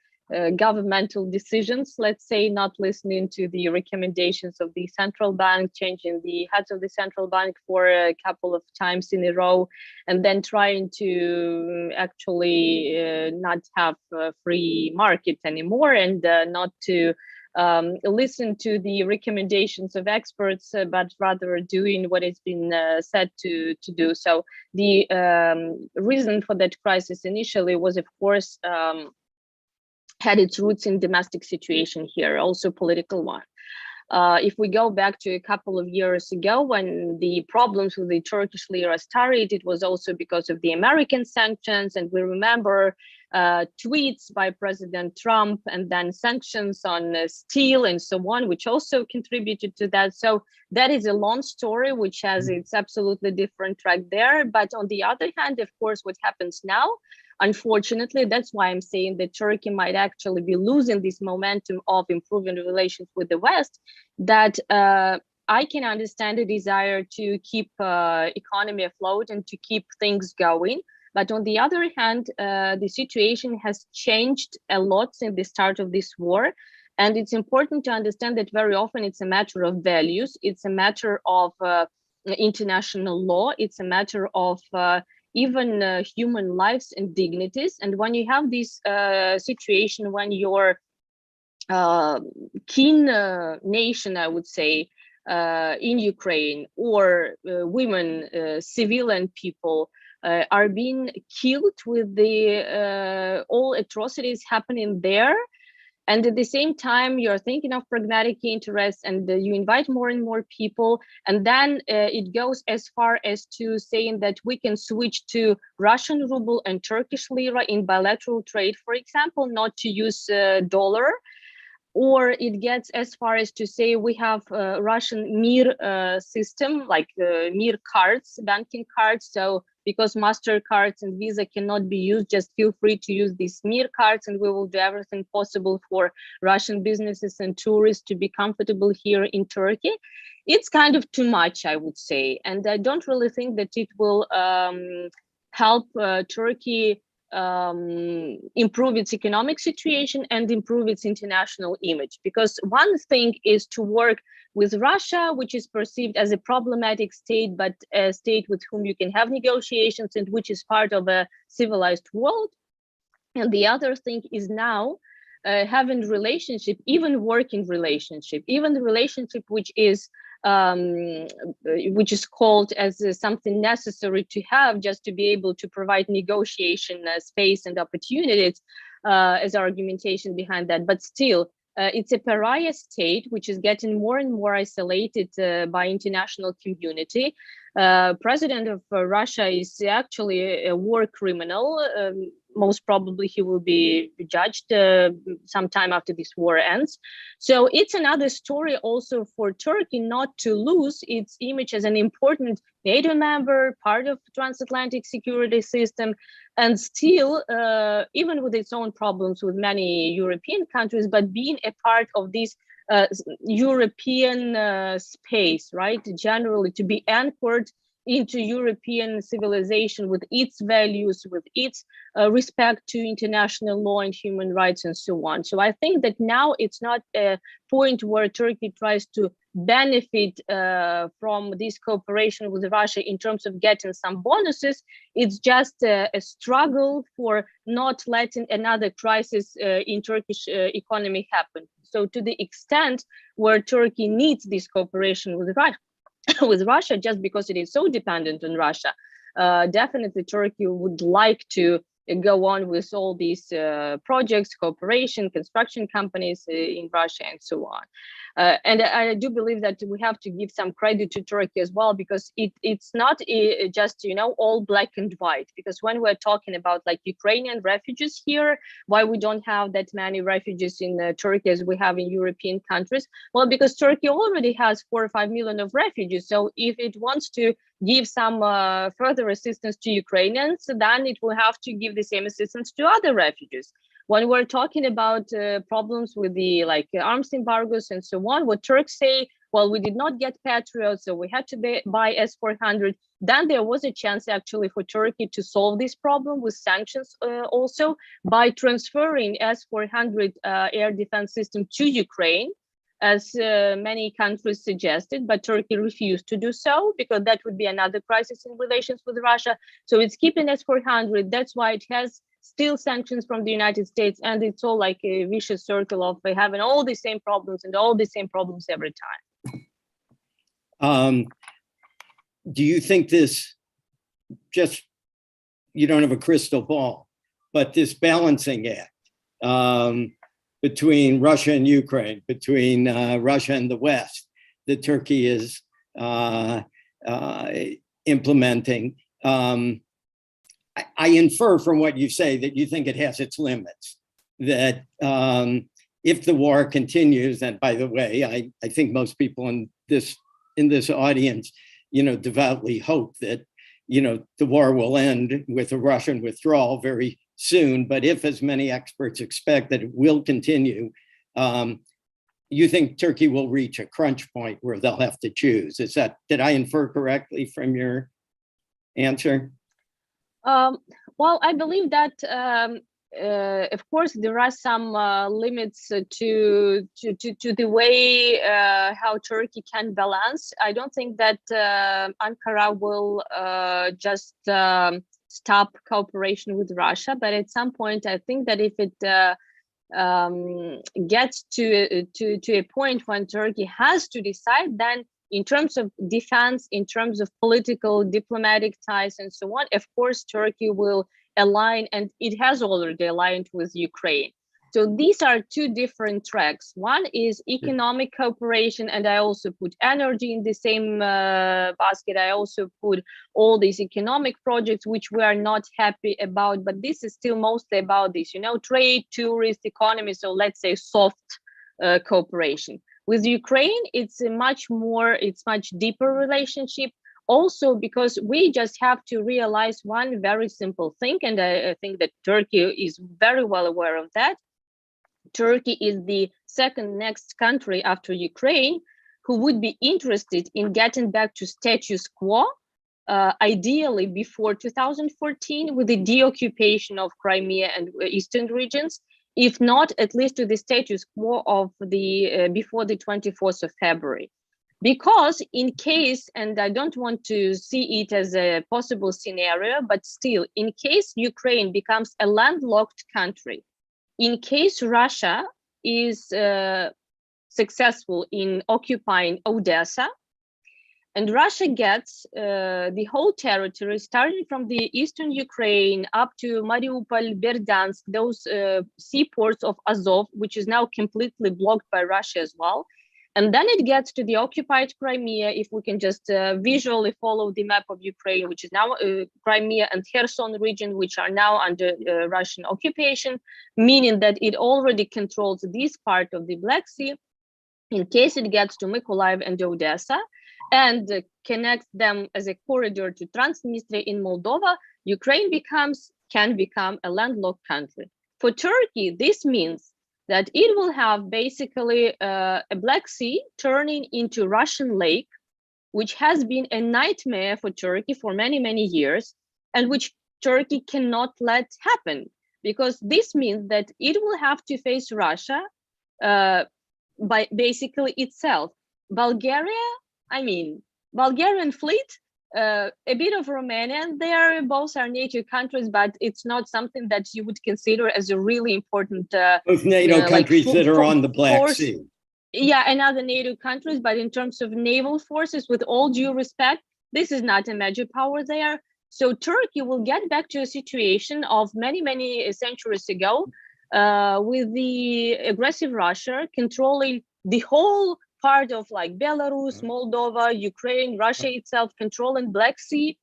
governmental decisions, let's say, not listening to the recommendations of the central bank, changing the heads of the central bank for a couple of times in a row, and then trying to actually not have a free market anymore, and not to listen to the recommendations of experts, but rather doing what has been said to do. So the reason for that crisis initially was, of course, had its roots in domestic situation here, also political one. If we go back to a couple of years ago, when the problems with the Turkish lira started, it was also because of the American sanctions. And we remember tweets by President Trump, and then sanctions on steel and so on, which also contributed to that. So that is a long story, which has its absolutely different track there. But on the other hand, of course, what happens now, unfortunately, that's why I'm saying that Turkey might actually be losing this momentum of improving relations with the West, that I can understand the desire to keep economy afloat and to keep things going. But on the other hand, the situation has changed a lot since the start of this war. And it's important to understand that very often it's a matter of values. It's a matter of international law. It's a matter of even human lives and dignities. And when you have this situation, when your keen nation, I would say, in Ukraine, or women, civilian people are being killed with the all atrocities happening there. And at the same time, you're thinking of pragmatic interests, and you invite more and more people. And then it goes as far as to saying that we can switch to Russian ruble and Turkish lira in bilateral trade, for example, not to use dollar. Or it gets as far as to say we have Russian MIR system, like MIR cards, banking cards. So because MasterCards and Visa cannot be used, just feel free to use these MIR cards, and we will do everything possible for Russian businesses and tourists to be comfortable here in Turkey. It's kind of too much, I would say. And I don't really think that it will help Turkey improve its economic situation and improve its international image. Because one thing is to work with Russia, which is perceived as a problematic state, but a state with whom you can have negotiations and which is part of a civilized world. And the other thing is now having relationship, even working relationship, even the relationship which is called as something necessary to have just to be able to provide negotiation space and opportunities as argumentation behind that. But still, it's a pariah state which is getting more and more isolated by international community. President of Russia is actually a war criminal. Most probably he will be judged sometime after this war ends. So it's another story also for Turkey not to lose its image as an important NATO member, part of the transatlantic security system, and still, even with its own problems with many European countries, but being a part of this European space, right? Generally, to be anchored into European civilization with its values, with its respect to international law and human rights and so on. So I think that now it's not a point where Turkey tries to benefit from this cooperation with Russia in terms of getting some bonuses. It's just a struggle for not letting another crisis in Turkish economy happen. So to the extent where Turkey needs this cooperation with Russia, just because it is so dependent on Russia, definitely Turkey would like to go on with all these projects, cooperation, construction companies in Russia, and so on. And I do believe that we have to give some credit to Turkey as well, because it's not just, all black and white. Because when we're talking about like Ukrainian refugees here, why we don't have that many refugees in Turkey as we have in European countries? Well, because Turkey already has 4 or 5 million of refugees. So if it wants to give some further assistance to Ukrainians, then it will have to give the same assistance to other refugees. When we're talking about problems with the arms embargoes and so on, what Turks say, well, we did not get Patriots, so we had to buy S-400. Then there was a chance actually for Turkey to solve this problem with sanctions also by transferring S-400 air defense system to Ukraine, as many countries suggested, but Turkey refused to do so because that would be another crisis in relations with Russia. So it's keeping S-400. That's why it has still sanctions from the United States, and it's all like a vicious circle of having all the same problems and all the same problems every
time. Do you think this, just, you don't have a crystal ball, but this balancing act between Russia and Ukraine, between Russia and the West, that Turkey is implementing, I infer from what you say that you think it has its limits, that if the war continues, and by the way, I think most people in this audience, devoutly hope that, the war will end with a Russian withdrawal very soon. But if, as many experts expect, that it will continue, you think Turkey will reach a crunch point where they'll have to choose. Did I infer correctly from your answer?
Well, I believe that, of course, there are some limits to the way how Turkey can balance. I don't think that Ankara will just stop cooperation with Russia, but at some point, I think that if it gets to a point when Turkey has to decide, then in terms of defense, in terms of political, diplomatic ties, and so on, of course, Turkey will align, and it has already aligned with Ukraine. So these are two different tracks. One is economic cooperation, and I also put energy in the same basket. I also put all these economic projects, which we are not happy about, but this is still mostly about this, trade, tourist, economy. So let's say soft cooperation. With Ukraine, it's much deeper relationship. Also, because we just have to realize one very simple thing, and I think that Turkey is very well aware of that. Turkey is the second next country after Ukraine who would be interested in getting back to status quo, ideally before 2014, with the deoccupation of Crimea and eastern regions, if not at least to the status quo of the before the 24th of February. Because in case, and I don't want to see it as a possible scenario, but still, in case Ukraine becomes a landlocked country, in case Russia is successful in occupying Odessa, and Russia gets the whole territory, starting from the eastern Ukraine up to Mariupol, Berdansk, those seaports of Azov, which is now completely blocked by Russia as well. And then it gets to the occupied Crimea, if we can just visually follow the map of Ukraine, which is now Crimea and Kherson region, which are now under Russian occupation, meaning that it already controls this part of the Black Sea. In case it gets to Mykolaiv and Odessa and connects them as a corridor to Transnistria in Moldova, Ukraine can become a landlocked country. For Turkey, this means that it will have basically a Black Sea turning into Russian lake, which has been a nightmare for Turkey for many, many years, and which Turkey cannot let happen, because this means that it will have to face Russia by basically itself. Bulgarian fleet, a bit of Romanian there, both are NATO countries, but it's not something that you would consider as a really important
both NATO countries that are on the Black Sea.
Yeah, and other NATO countries, but in terms of naval forces, with all due respect, this is not a major power there. So Turkey will get back to a situation of many, many centuries ago, with the aggressive Russia controlling the whole part of like Belarus, Moldova, Ukraine, Russia itself, controlling Black Sea,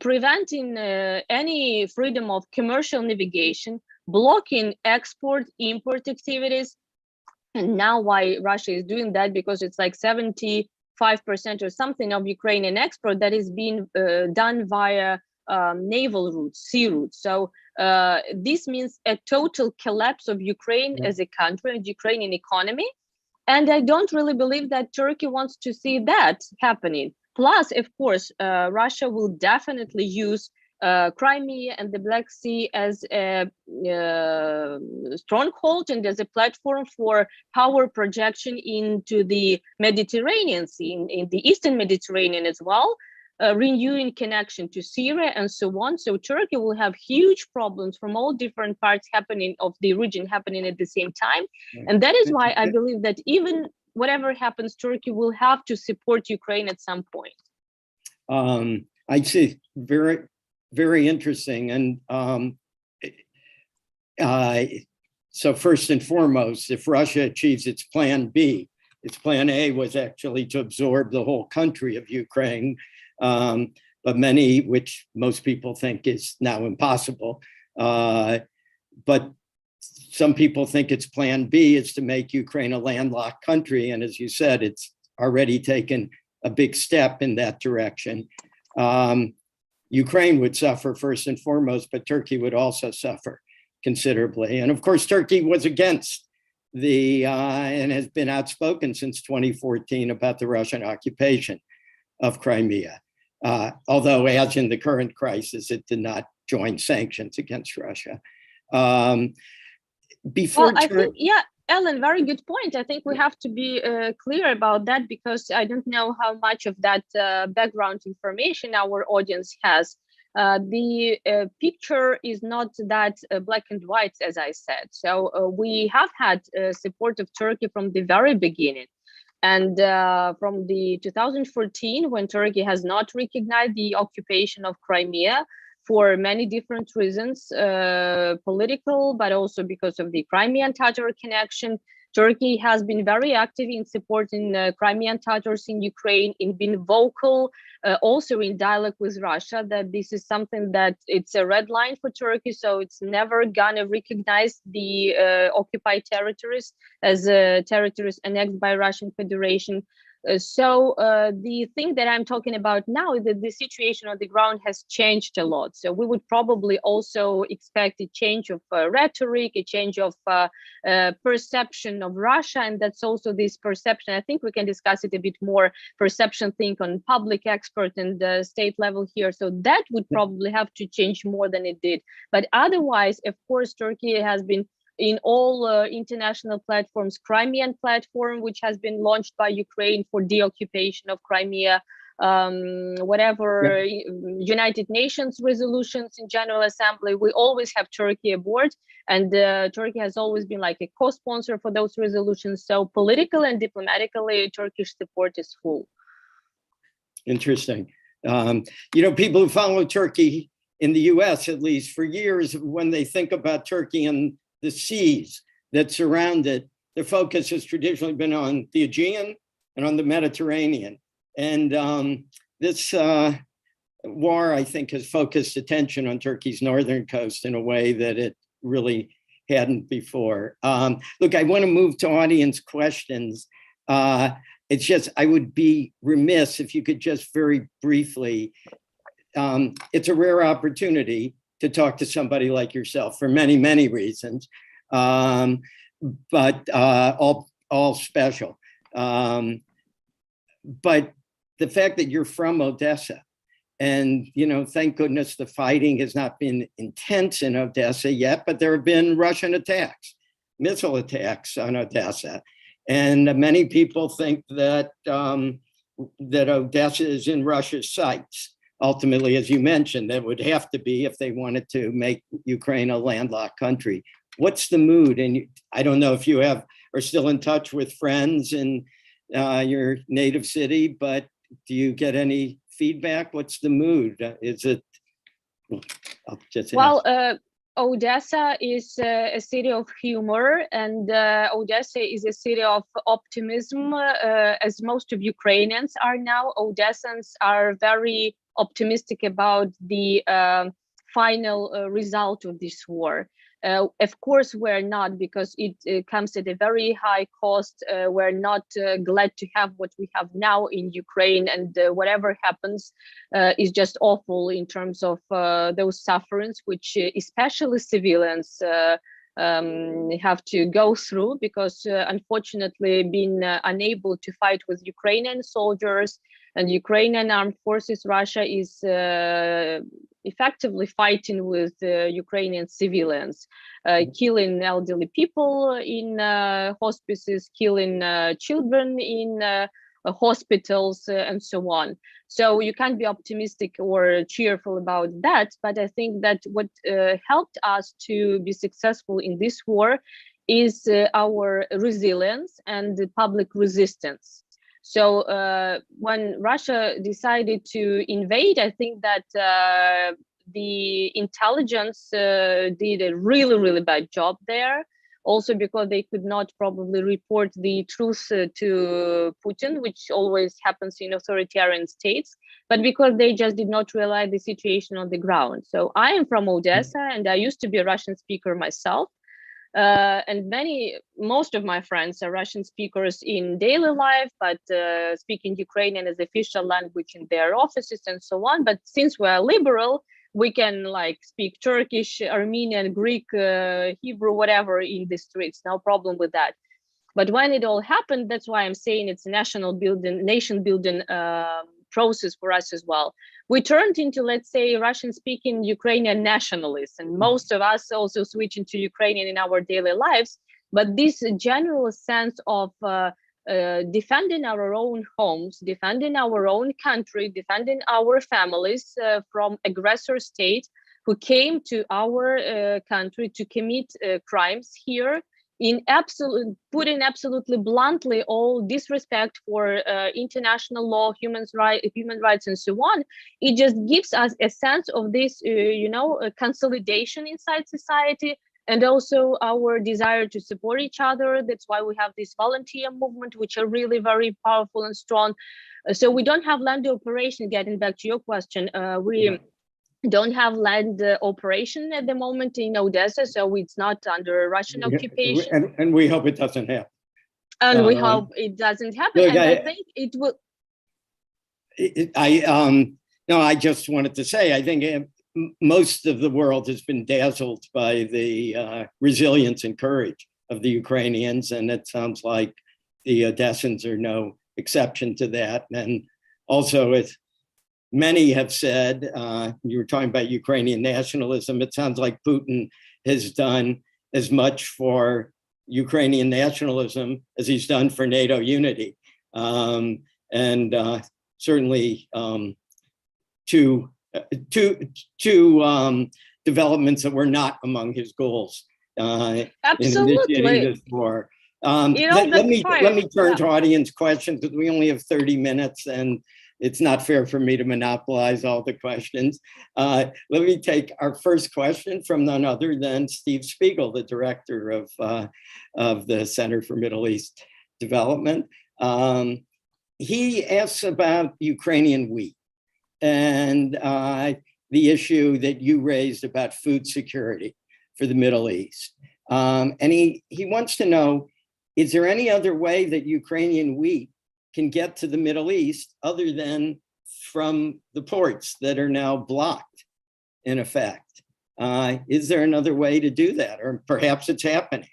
preventing any freedom of commercial navigation, blocking export, import activities. And now why Russia is doing that, because it's like 75% or something of Ukrainian export that is being done via naval routes, sea routes. So this means a total collapse of Ukraine as a country and Ukrainian economy. And I don't really believe that Turkey wants to see that happening. Plus, of course, Russia will definitely use Crimea and the Black Sea as a stronghold and as a platform for power projection into the Mediterranean Sea, in the Eastern Mediterranean as well, renewing connection to Syria and so on. So Turkey will have huge problems from all different parts of the region happening at the same time. And that is why I believe that even whatever happens, Turkey will have to support Ukraine at some point.
I'd say very, very interesting. And so first and foremost, if Russia achieves its plan B, its plan A was actually to absorb the whole country of Ukraine, but which most people think is now impossible. But some people think its plan B is to make Ukraine a landlocked country. And as you said, it's already taken a big step in that direction. Ukraine would suffer first and foremost, but Turkey would also suffer considerably. And of course, Turkey was against and has been outspoken since 2014 about the Russian occupation of Crimea. Although as in the current crisis, it did not join sanctions against Russia.
Ellen, very good point. I think we have to be clear about that, because I don't know how much of that background information our audience has. the picture is not that black and white, as I said. So we have had support of Turkey from the very beginning. And from the 2014, when Turkey has not recognized the occupation of Crimea for many different reasons, political, but also because of the Crimean Tatar connection, Turkey has been very active in supporting Crimean Tatars in Ukraine, in being vocal, also in dialogue with Russia, that this is something that it's a red line for Turkey, so it's never gonna recognize the occupied territories as territories annexed by Russian Federation. So the thing that I'm talking about now is that the situation on the ground has changed a lot. So we would probably also expect a change of rhetoric, a change of perception of Russia. And that's also this perception. I think we can discuss it a bit more, perception thing on public expert and state level here. So that would probably have to change more than it did. But otherwise, of course, Turkey has been in all international platforms, Crimean platform, which has been launched by Ukraine for deoccupation of Crimea, United Nations resolutions in General Assembly, we always have Turkey aboard, and Turkey has always been like a co-sponsor for those resolutions. So political and diplomatically, Turkish support is full.
Interesting. People who follow Turkey in the US, at least for years, when they think about Turkey and the seas that surround it, their focus has traditionally been on the Aegean and on the Mediterranean. And this war, I think, has focused attention on Turkey's northern coast in a way that it really hadn't before. Look, I want to move to audience questions. It's just, I would be remiss if you could just very briefly, it's a rare opportunity to talk to somebody like yourself for many, many reasons, but all special. But the fact that you're from Odessa, and thank goodness the fighting has not been intense in Odessa yet, but there have been Russian attacks, missile attacks on Odessa. And many people think that that Odessa is in Russia's sights. Ultimately, as you mentioned, that would have to be if they wanted to make Ukraine a landlocked country. What's the mood? And I don't know if you are still in touch with friends in your native city, but do you get any feedback? What's the mood? Is it? I'll just ask.
Odessa is a city of humor, and Odessa is a city of optimism, as most of Ukrainians are now. Odessans are very optimistic about the final result of this war. Of course, we're not, because it comes at a very high cost. We're not glad to have what we have now in Ukraine, and whatever happens is just awful in terms of those sufferings, which especially civilians have to go through, because unfortunately being unable to fight with Ukrainian soldiers and Ukrainian armed forces, Russia is effectively fighting with Ukrainian civilians, killing elderly people in hospices, killing children in hospitals, and so on. So you can't be optimistic or cheerful about that. But I think that what helped us to be successful in this war is our resilience and the public resistance. So when Russia decided to invade, I think that the intelligence did a really, really bad job there. Also because they could not probably report the truth to Putin, which always happens in authoritarian states, but because they just did not realize the situation on the ground. So I am from Odessa, and I used to be a Russian speaker myself. And most of my friends are Russian speakers in daily life, but speaking Ukrainian as official language in their offices and so on. But since we are liberal, we can speak Turkish, Armenian, Greek, Hebrew, whatever in the streets, no problem with that. But when it all happened, that's why I'm saying it's a nation building process for us as well. We turned into, let's say, Russian-speaking Ukrainian nationalists, and most of us also switch into Ukrainian in our daily lives. But this general sense of defending our own homes, defending our own country, defending our families from aggressor state who came to our country to commit crimes here, in putting absolutely bluntly all disrespect for international law, human rights, and so on. It just gives us a sense of this, consolidation inside society, and also our desire to support each other. That's why we have this volunteer movement, which are really very powerful and strong. So we don't have land operation. Getting back to your question, we don't have land operation at the moment in Odessa, so it's not under Russian occupation.
And we hope it doesn't happen.
And we hope it doesn't happen.
Look,
and I think it will.
I just wanted to say, I think most of the world has been dazzled by the resilience and courage of the Ukrainians, and it sounds like the Odessans are no exception to that. And also, many have said, you were talking about Ukrainian nationalism, it sounds like Putin has done as much for Ukrainian nationalism as he's done for NATO unity. And certainly two developments that were not among his goals in initiating this war. Let me turn to audience questions, because we only have 30 minutes and it's not fair for me to monopolize all the questions. Let me take our first question from none other than Steve Spiegel, the director of the Center for Middle East Development. He asks about Ukrainian wheat and the issue that you raised about food security for the Middle East. And he wants to know, is there any other way that Ukrainian wheat can get to the Middle East other than from the ports that are now blocked, in effect? Is there another way to do that? Or perhaps it's happening?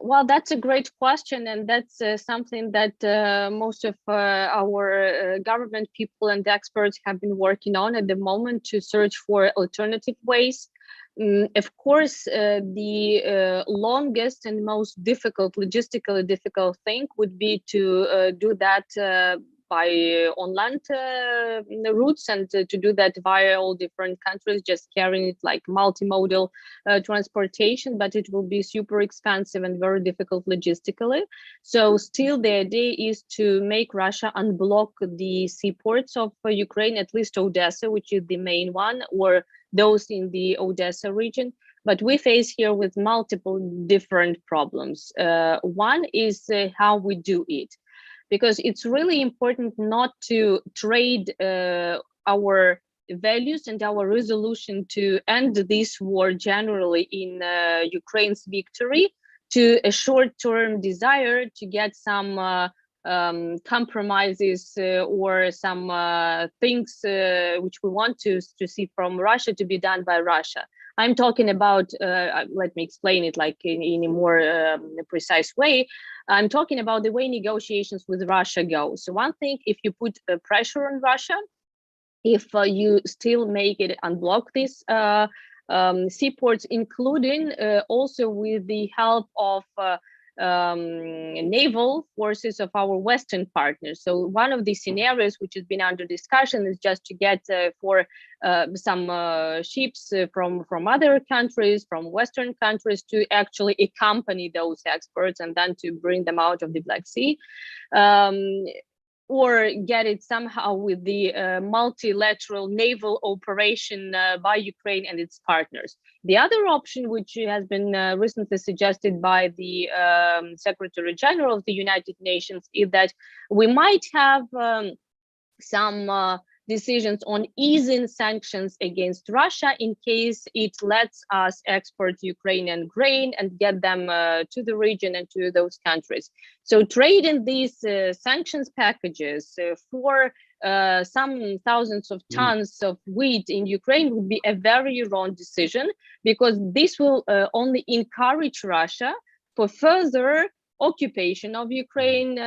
Well, that's a great question. And that's something that most of our government people and experts have been working on at the moment to search for alternative ways. Of course, the longest and most logistically difficult thing would be to do that by on land routes, and to do that via all different countries, just carrying it like multimodal transportation, but it will be super expensive and very difficult logistically. So still the idea is to make Russia unblock the seaports of Ukraine, at least Odessa, which is the main one, or those in the Odessa region. But we face here with multiple different problems. One is how we do it, because it's really important not to trade our values and our resolution to end this war generally in Ukraine's victory to a short-term desire to get some compromises or some things which we want to see from Russia to be done by Russia. I'm talking about, let me explain it like in a more precise way. I'm talking about the way negotiations with Russia go. So one thing, if you put pressure on Russia, if you still make it unblock these seaports, including also with the help of naval forces of our Western partners. So one of the scenarios which has been under discussion is just to get for some ships from other countries, from Western countries, to actually accompany those experts and then to bring them out of the Black Sea. Or get it somehow with the multilateral naval operation by Ukraine and its partners. The other option, which has been recently suggested by the Secretary General of the United Nations, is that we might have some decisions on easing sanctions against Russia in case it lets us export Ukrainian grain and get them to the region and to those countries. So trading these sanctions packages for some thousands of tons of wheat in Ukraine would be a very wrong decision, because this will only encourage Russia for further occupation of Ukraine,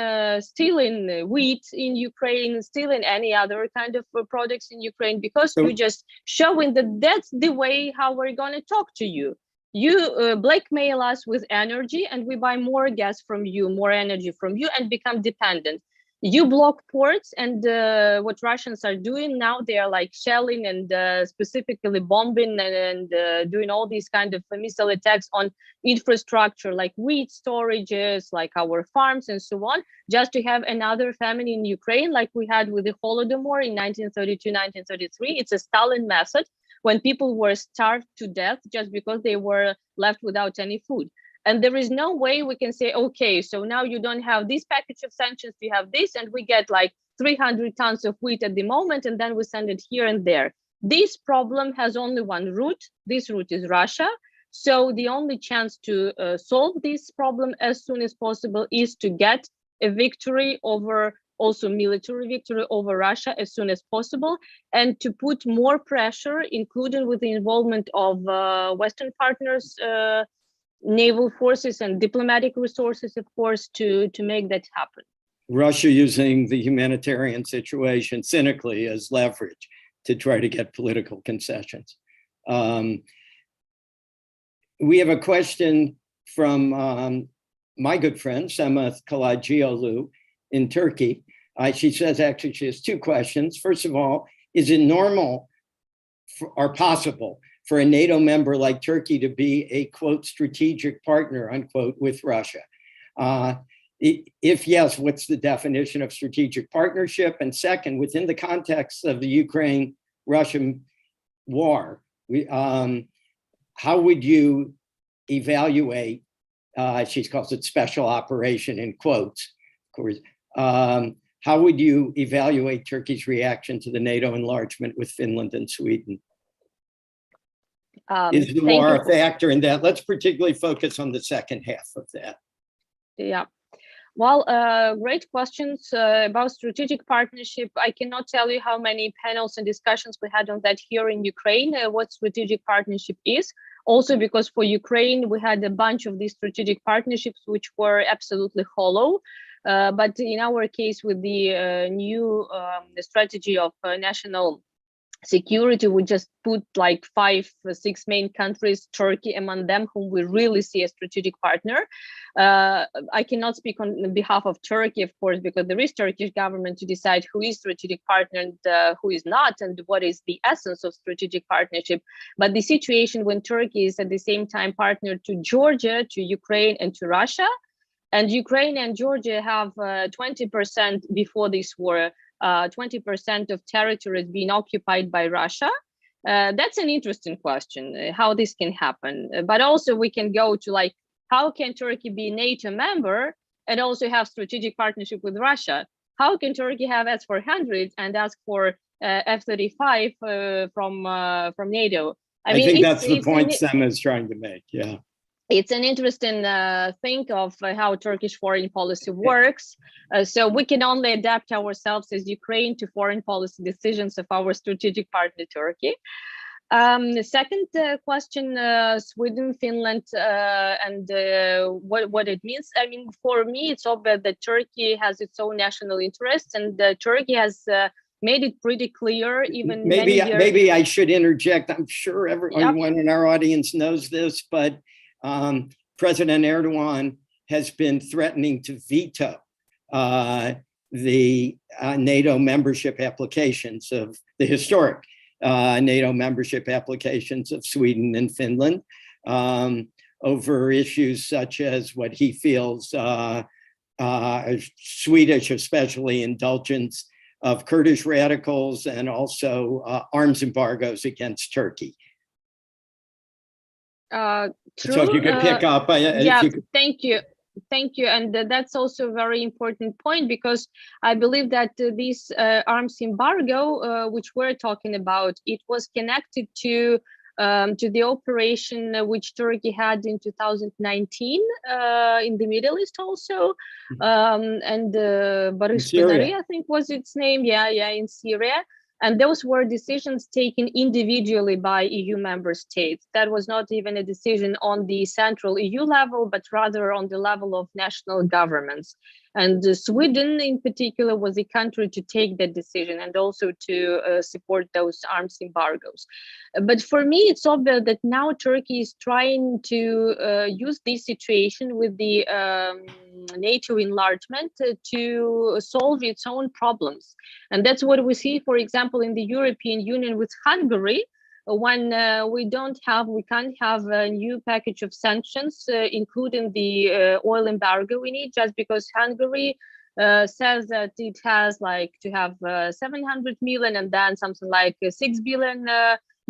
stealing wheat in Ukraine, stealing any other kind of products in Ukraine, because you're just showing that that's the way how we're going to talk to you. You blackmail us with energy, and we buy more gas from you, more energy from you, and become dependent. You block ports, and what Russians are doing now, they are like shelling and specifically bombing and doing all these kind of missile attacks on infrastructure, like wheat storages, like our farms and so on, just to have another famine in Ukraine, like we had with the Holodomor in 1932, 1933. It's a Stalin method, when people were starved to death just because they were left without any food. And there is no way we can say, okay, so now you don't have this package of sanctions, you have this, and we get like 300 tons of wheat at the moment, and then we send it here and there. This problem has only one root. This root is Russia. So the only chance to solve this problem as soon as possible is to get a victory over, also military victory over Russia as soon as possible, and to put more pressure, including with the involvement of Western partners, naval forces and diplomatic resources, of course, to make that happen.
Russia using the humanitarian situation cynically as leverage to try to get political concessions. We have a question from my good friend, Sema Kalagiolu in Turkey. She says, actually, she has two questions. First of all, is it normal or possible for a NATO member like Turkey to be a, quote, strategic partner, unquote, with Russia? If yes, what's the definition of strategic partnership? And second, within the context of the Ukraine-Russian war, how would you evaluate, she calls it special operation in quotes, of course, how would you evaluate Turkey's reaction to the NATO enlargement with Finland and Sweden? Is the war a factor in that? Let's particularly focus on the second half of that.
Yeah. Well, great questions about strategic partnership. I cannot tell you how many panels and discussions we had on that here in Ukraine, what strategic partnership is. Also, because for Ukraine, we had a bunch of these strategic partnerships which were absolutely hollow. But in our case, with the new strategy of national security, we just put like 5 or 6 main countries, Turkey among them, whom we really see as strategic partner. I cannot speak on behalf of Turkey, of course, because there is Turkish government to decide who is strategic partner and who is not, and what is the essence of strategic partnership. But the situation when Turkey is at the same time partner to Georgia, to Ukraine, and to Russia, and Ukraine and Georgia have 20% before this war, 20% of territories being occupied by Russia. That's an interesting question, how this can happen. But also we can go to like, how can Turkey be a NATO member and also have strategic partnership with Russia? How can Turkey have S-400 and ask for F-35 from NATO?
I mean, think that's the point Sema is trying to make, yeah.
It's an interesting thing of how Turkish foreign policy works. So we can only adapt ourselves as Ukraine to foreign policy decisions of our strategic partner, Turkey. The second question, Sweden, Finland, and what it means. I mean, for me, it's obvious that Turkey has its own national interests, and Turkey has made it pretty clear, even
maybe I should interject. I'm sure everyone in our audience knows this, but President Erdogan has been threatening to veto the NATO membership applications of the historic NATO membership applications of Sweden and Finland over issues such as what he feels Swedish, especially indulgence of Kurdish radicals and also arms embargoes against Turkey.
True.
So if you could pick up.
Thank you. And that's also a very important point, because I believe that this arms embargo, which we're talking about, it was connected to the operation which Turkey had in 2019 in the Middle East also, and Barış Pınarı, I think was its name, in Syria. And those were decisions taken individually by EU member states. That was not even a decision on the central EU level, but rather on the level of national governments. And Sweden in particular was a country to take that decision and also to support those arms embargoes. But for me, it's obvious that now Turkey is trying to use this situation with the NATO enlargement to solve its own problems. And that's what we see, for example, in the European Union with Hungary, when we can't have a new package of sanctions, including the oil embargo in it, just because Hungary says that it has to have 700 million and then something like 6 billion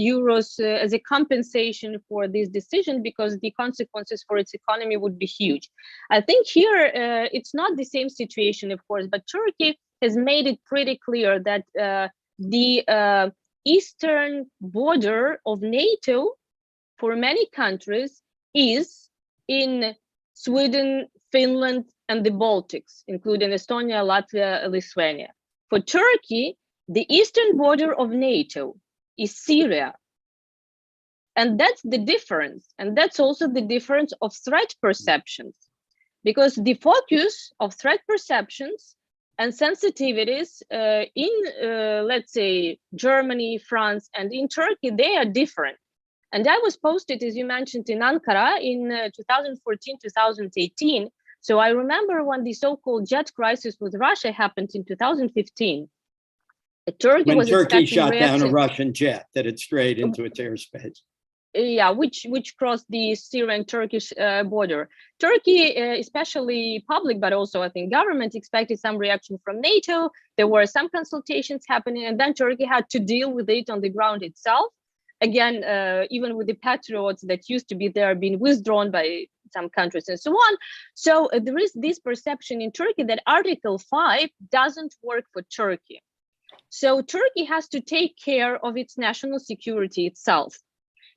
euros as a compensation for this decision, because the consequences for its economy would be huge. I think here it's not the same situation, of course, but Turkey has made it pretty clear that the eastern border of NATO for many countries is in Sweden, Finland, and the Baltics, including Estonia, Latvia, Lithuania. For Turkey, the eastern border of NATO is Syria. And that's the difference. And that's also the difference of threat perceptions, because the focus of threat perceptions and sensitivities in, let's say, Germany, France, and in Turkey, they are different. And I was posted, as you mentioned, in Ankara in 2014, 2018. So I remember when the so-called jet crisis with Russia happened in 2015.
When Turkey shot down a Russian jet that had strayed into its airspace.
Yeah, which crossed the Syrian-Turkish border. Turkey, especially public, but also I think government, expected some reaction from NATO. There were some consultations happening, and then Turkey had to deal with it on the ground itself. Again, even with the Patriots that used to be there being withdrawn by some countries and so on. So there is this perception in Turkey that Article 5 doesn't work for Turkey. So Turkey has to take care of its national security itself.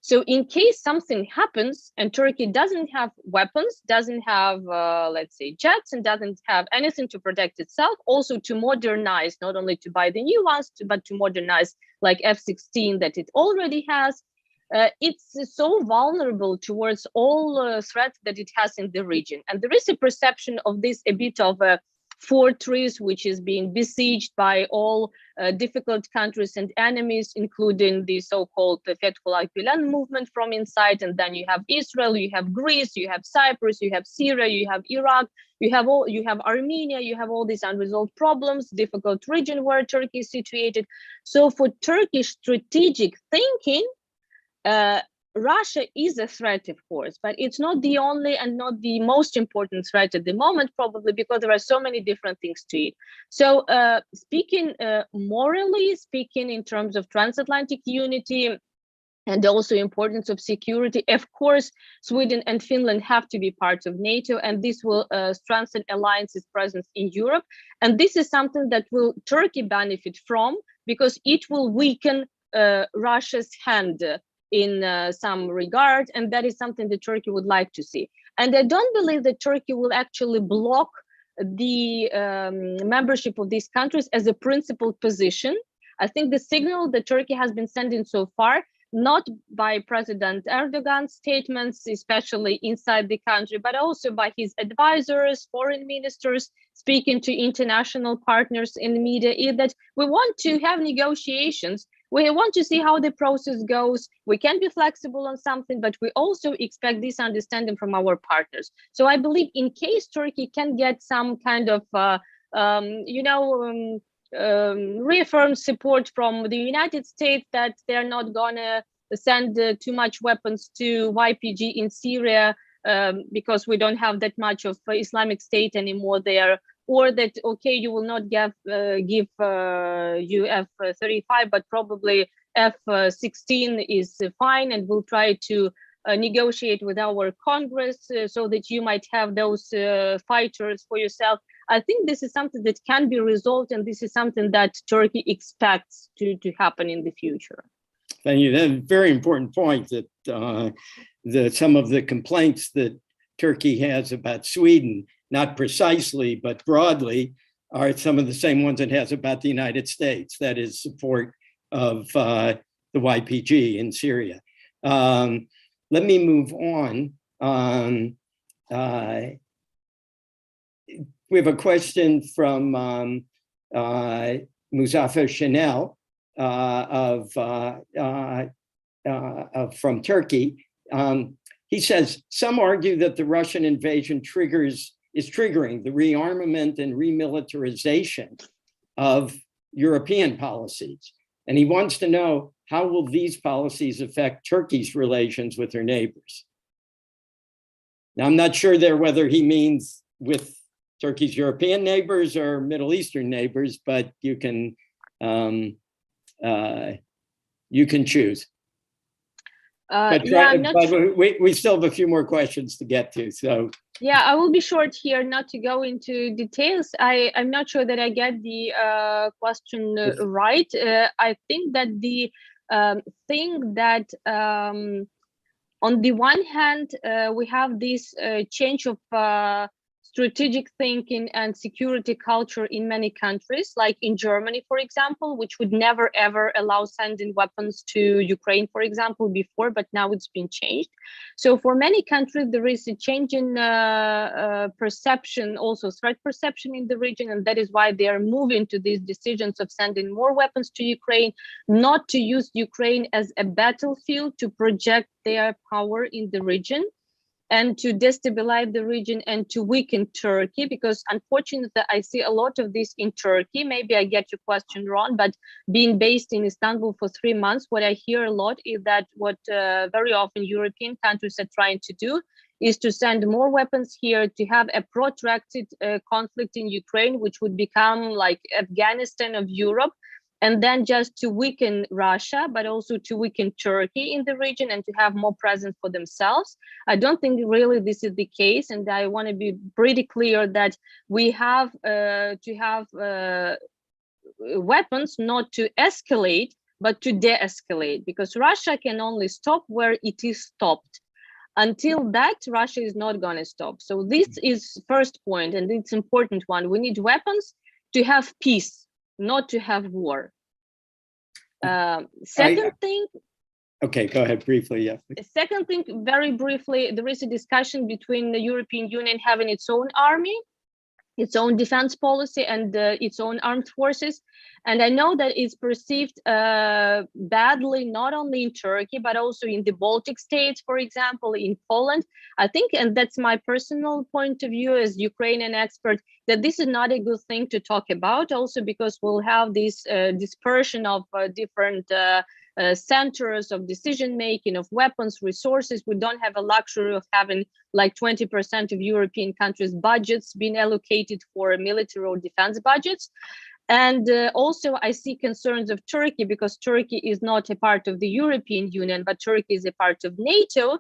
So in case something happens and Turkey doesn't have weapons, doesn't have, let's say, jets, and doesn't have anything to protect itself, also to modernize, not only to buy the new ones, but to modernize like F-16 that it already has, it's so vulnerable towards all threats that it has in the region. And there is a perception of this a bit of a fortress which is being besieged by all difficult countries and enemies, including the so-called Fethullah Gulen movement from inside. And then you have Israel, you have Greece, you have Cyprus, you have Syria, you have Iraq, you have Armenia, you have all these unresolved problems, difficult region where Turkey is situated. So for Turkish strategic thinking, Russia is a threat, of course, but it's not the only and not the most important threat at the moment, probably because there are so many different things to it. So speaking morally, speaking in terms of transatlantic unity and also importance of security, of course, Sweden and Finland have to be part of NATO, and this will strengthen alliances presence in Europe. And this is something that will Turkey benefit from, because it will weaken Russia's hand in some regard, and that is something that Turkey would like to see. And I don't believe that Turkey will actually block the membership of these countries as a principled position. I think the signal that Turkey has been sending so far, not by President Erdogan's statements, especially inside the country, but also by his advisors, foreign ministers, speaking to international partners in the media, is that we want to have negotiations. We want to see how the process goes. We can be flexible on something, but we also expect this understanding from our partners. So I believe in case Turkey can get some kind of, reaffirmed support from the United States that they're not gonna send too much weapons to YPG in Syria because we don't have that much of Islamic State anymore there, or that, okay, you will not give you F-35, but probably F-16 is fine, and we'll try to negotiate with our Congress so that you might have those fighters for yourself. I think this is something that can be resolved, and this is something that Turkey expects to happen in the future.
Thank you. That's a very important point, that some of the complaints that Turkey has about Sweden, not precisely, but broadly, are some of the same ones it has about the United States, that is support of the YPG in Syria. Let me move on. We have a question from Muzaffar Chanel from Turkey. He says, some argue that the Russian invasion is triggering the rearmament and remilitarization of European policies. And he wants to know, how will these policies affect Turkey's relations with her neighbors? Now, I'm not sure there whether he means with Turkey's European neighbors or Middle Eastern neighbors, but you can choose. But we still have a few more questions to get to. So
yeah, I will be short here, not to go into details. I'm not sure that I get the question right. I think that the thing that on the one hand, we have this change of strategic thinking and security culture in many countries, like in Germany, for example, which would never ever allow sending weapons to Ukraine, for example, before, but now it's been changed. So for many countries, there is a change in perception, also threat perception in the region, and that is why they are moving to these decisions of sending more weapons to Ukraine, not to use Ukraine as a battlefield to project their power in the region, and to destabilize the region and to weaken Turkey, because unfortunately I see a lot of this in Turkey. Maybe I get your question wrong, but being based in Istanbul for 3 months, what I hear a lot is that what very often European countries are trying to do is to send more weapons here, to have a protracted conflict in Ukraine, which would become like Afghanistan of Europe, and then just to weaken Russia, but also to weaken Turkey in the region and to have more presence for themselves. I don't think really this is the case, and I want to be pretty clear that we have to have weapons not to escalate, but to de-escalate, because Russia can only stop where it is stopped. Until that, Russia is not going to stop. So this is first point, and it's important one. We need weapons to have peace, not to have war. Second thing.
Okay, go ahead briefly. Yeah.
Second thing, very briefly, there is a discussion between the European Union having its own army, its own defense policy, and its own armed forces. And I know that it's perceived badly, not only in Turkey, but also in the Baltic states, for example, in Poland. I think, and that's my personal point of view as Ukrainian expert, that this is not a good thing to talk about, also because we'll have this dispersion of different centers of decision making, of weapons, resources. We don't have a luxury of having like 20% of European countries' budgets being allocated for military or defense budgets. And also I see concerns of Turkey, because Turkey is not a part of the European Union, but Turkey is a part of NATO.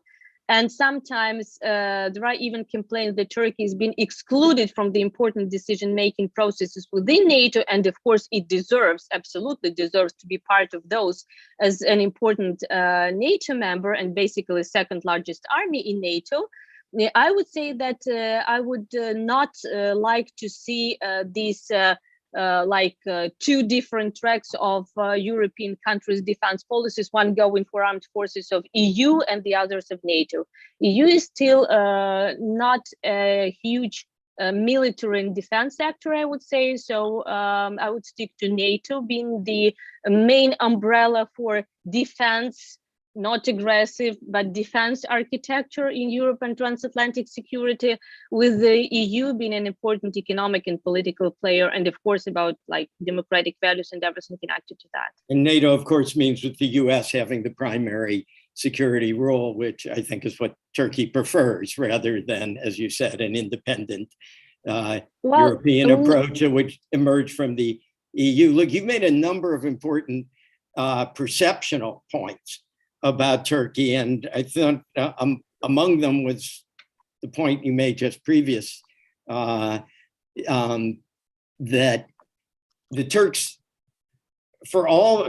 And sometimes there are even complaints that Turkey has been excluded from the important decision-making processes within NATO. And of course, it deserves, absolutely deserves to be part of those as an important NATO member and basically second largest army in NATO. I would say that I would not like to see these two different tracks of European countries' defense policies, one going for armed forces of EU and the others of NATO. EU is still not a huge military and defense sector, I would say. So I would stick to NATO being the main umbrella for defense, not aggressive, but defense architecture in Europe and transatlantic security, with the EU being an important economic and political player, and of course about like democratic values and everything connected to that.
And NATO, of course, means with the US having the primary security role, which I think is what Turkey prefers, rather than, as you said, an independent European approach, which emerged from the EU. Look, you've made a number of important perceptional points about Turkey, and I thought among them was the point you made just previous, that the Turks, for all,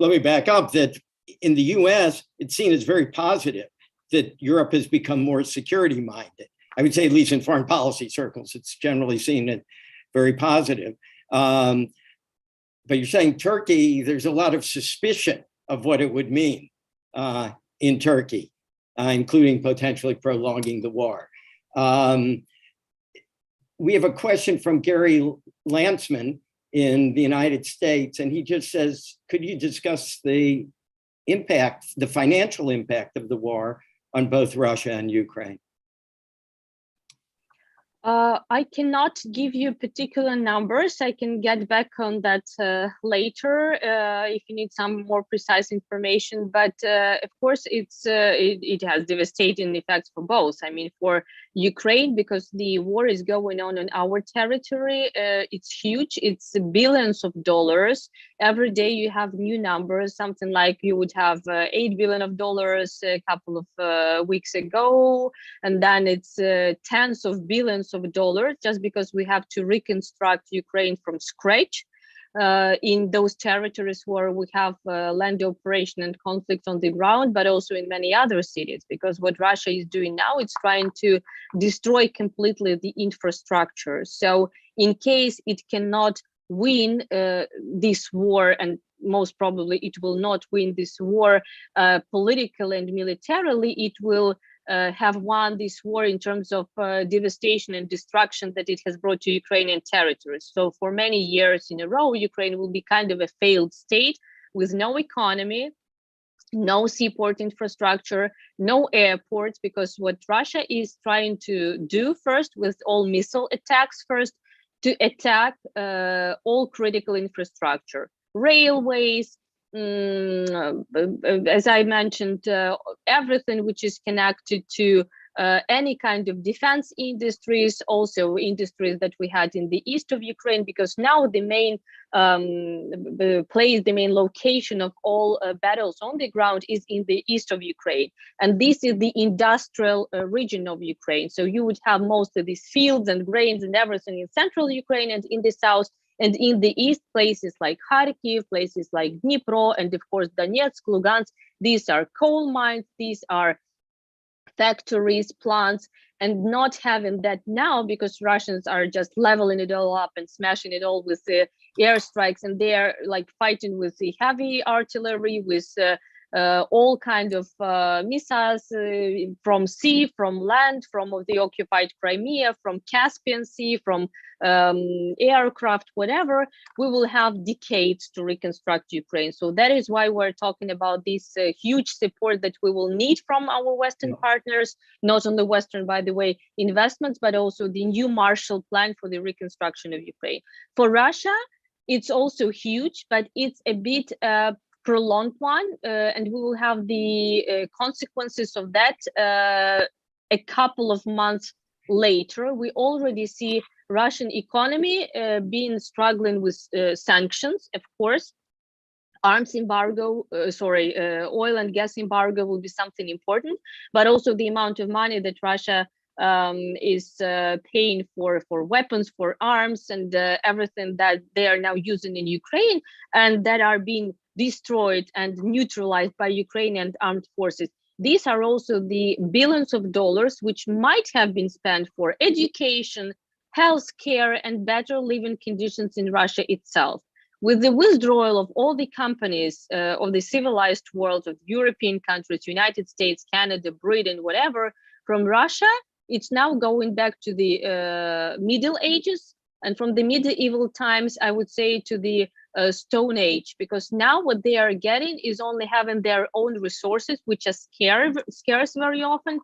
let me back up, that in the US, it's seen as very positive that Europe has become more security minded. I would say, at least in foreign policy circles, it's generally seen as very positive. But you're saying Turkey, there's a lot of suspicion of what it would mean in Turkey, including potentially prolonging the war. we have a question from Gary Lantzman in the United States, and he just says, could you discuss the impact, the financial impact of the war on both Russia and Ukraine?
I cannot give you particular numbers. I can get back on that later if you need some more precise information. But of course, it has devastating effects for both. I mean, for Ukraine, because the war is going on our territory, it's huge. It's billions of dollars. Every day you have new numbers, something like you would have $8 billion a couple of weeks ago, and then it's tens of billions of dollars, just because we have to reconstruct Ukraine from scratch in those territories where we have land operation and conflict on the ground, but also in many other cities, because what Russia is doing now, it's trying to destroy completely the infrastructure. So in case it cannot win this war, and most probably it will not win this war politically and militarily, it will have won this war in terms of devastation and destruction that it has brought to Ukrainian territories. So for many years in a row, Ukraine will be kind of a failed state with no economy, no seaport infrastructure, no airports, because what Russia is trying to do first with all missile attacks first, to attack all critical infrastructure, railways, as I mentioned, everything which is connected to any kind of defense industries, also industries that we had in the east of Ukraine, because now the main place, the main location of all battles on the ground is in the east of Ukraine. And this is the industrial region of Ukraine. So you would have most of these fields and grains and everything in central Ukraine, and in the south. And in the east, places like Kharkiv, places like Dnipro, and of course Donetsk, Lugansk, these are coal mines, these are factories, plants, and not having that now, because Russians are just leveling it all up and smashing it all with the airstrikes, and they are like fighting with the heavy artillery, with all kind of missiles from sea, from land, from the occupied Crimea, from Caspian Sea, from aircraft, whatever. We will have decades to reconstruct Ukraine. So that is why we're talking about this huge support that we will need from our Western partners, not only Western, by the way, investments, but also the new Marshall Plan for the reconstruction of Ukraine. For Russia, it's also huge, but it's a bit prolonged one, and we will have the consequences of that a couple of months later. We already see Russian economy being struggling with sanctions, of course. Arms embargo, oil and gas embargo will be something important, but also the amount of money that Russia is paying for weapons, for arms, and everything that they are now using in Ukraine, and that are being destroyed and neutralized by Ukrainian armed forces. These are also the billions of dollars which might have been spent for education, healthcare, and better living conditions in Russia itself. With the withdrawal of all the companies of the civilized world, of European countries, United States, Canada, Britain, whatever, from Russia, it's now going back to the Middle Ages, and from the medieval times, I would say, to the Stone Age, because now what they are getting is only having their own resources, which are scarce very often,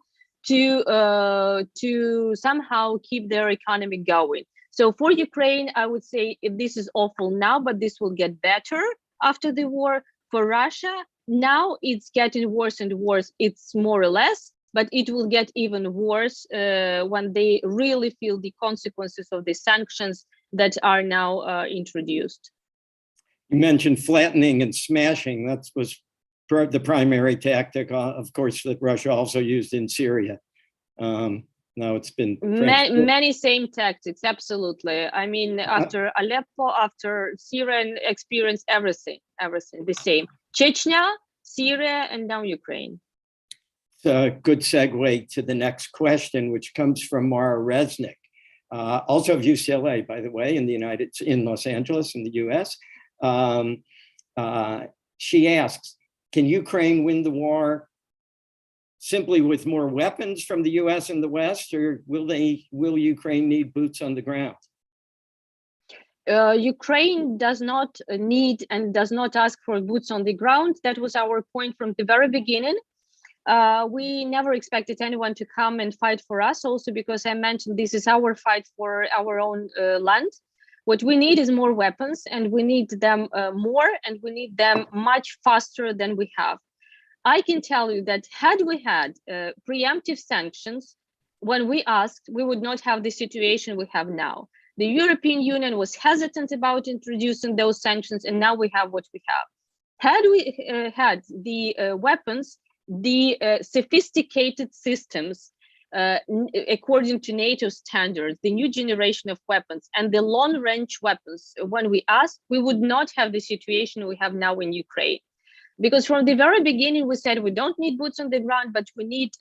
to somehow keep their economy going. So for Ukraine, I would say this is awful now, but this will get better after the war. For Russia, now it's getting worse and worse. It's more or less, but it will get even worse when they really feel the consequences of the sanctions that are now introduced.
You mentioned flattening and smashing. That was the primary tactic, of course, that Russia also used in Syria. Now it's been
many same tactics, absolutely. I mean, after Aleppo, after Syria, experienced everything the same. Chechnya, Syria, and now Ukraine.
It's a good segue to the next question, which comes from Mara Resnick, also of UCLA, by the way, in Los Angeles, in the US. She asks, can Ukraine win the war simply with more weapons from the US and the West, or will Ukraine need boots on the ground?
Ukraine does not need and does not ask for boots on the ground. That was our point from the very beginning. We never expected anyone to come and fight for us, also because I mentioned this is our fight for our own land. What we need is more weapons, and we need them more, and we need them much faster than we have. I can tell you that had we had preemptive sanctions, when we asked, we would not have the situation we have now. The European Union was hesitant about introducing those sanctions, and now we have what we have. Had we had the weapons, the sophisticated systems, according to NATO standards, the new generation of weapons and the long-range weapons, when we asked, we would not have the situation we have now in Ukraine. Because from the very beginning, we said we don't need boots on the ground, but we need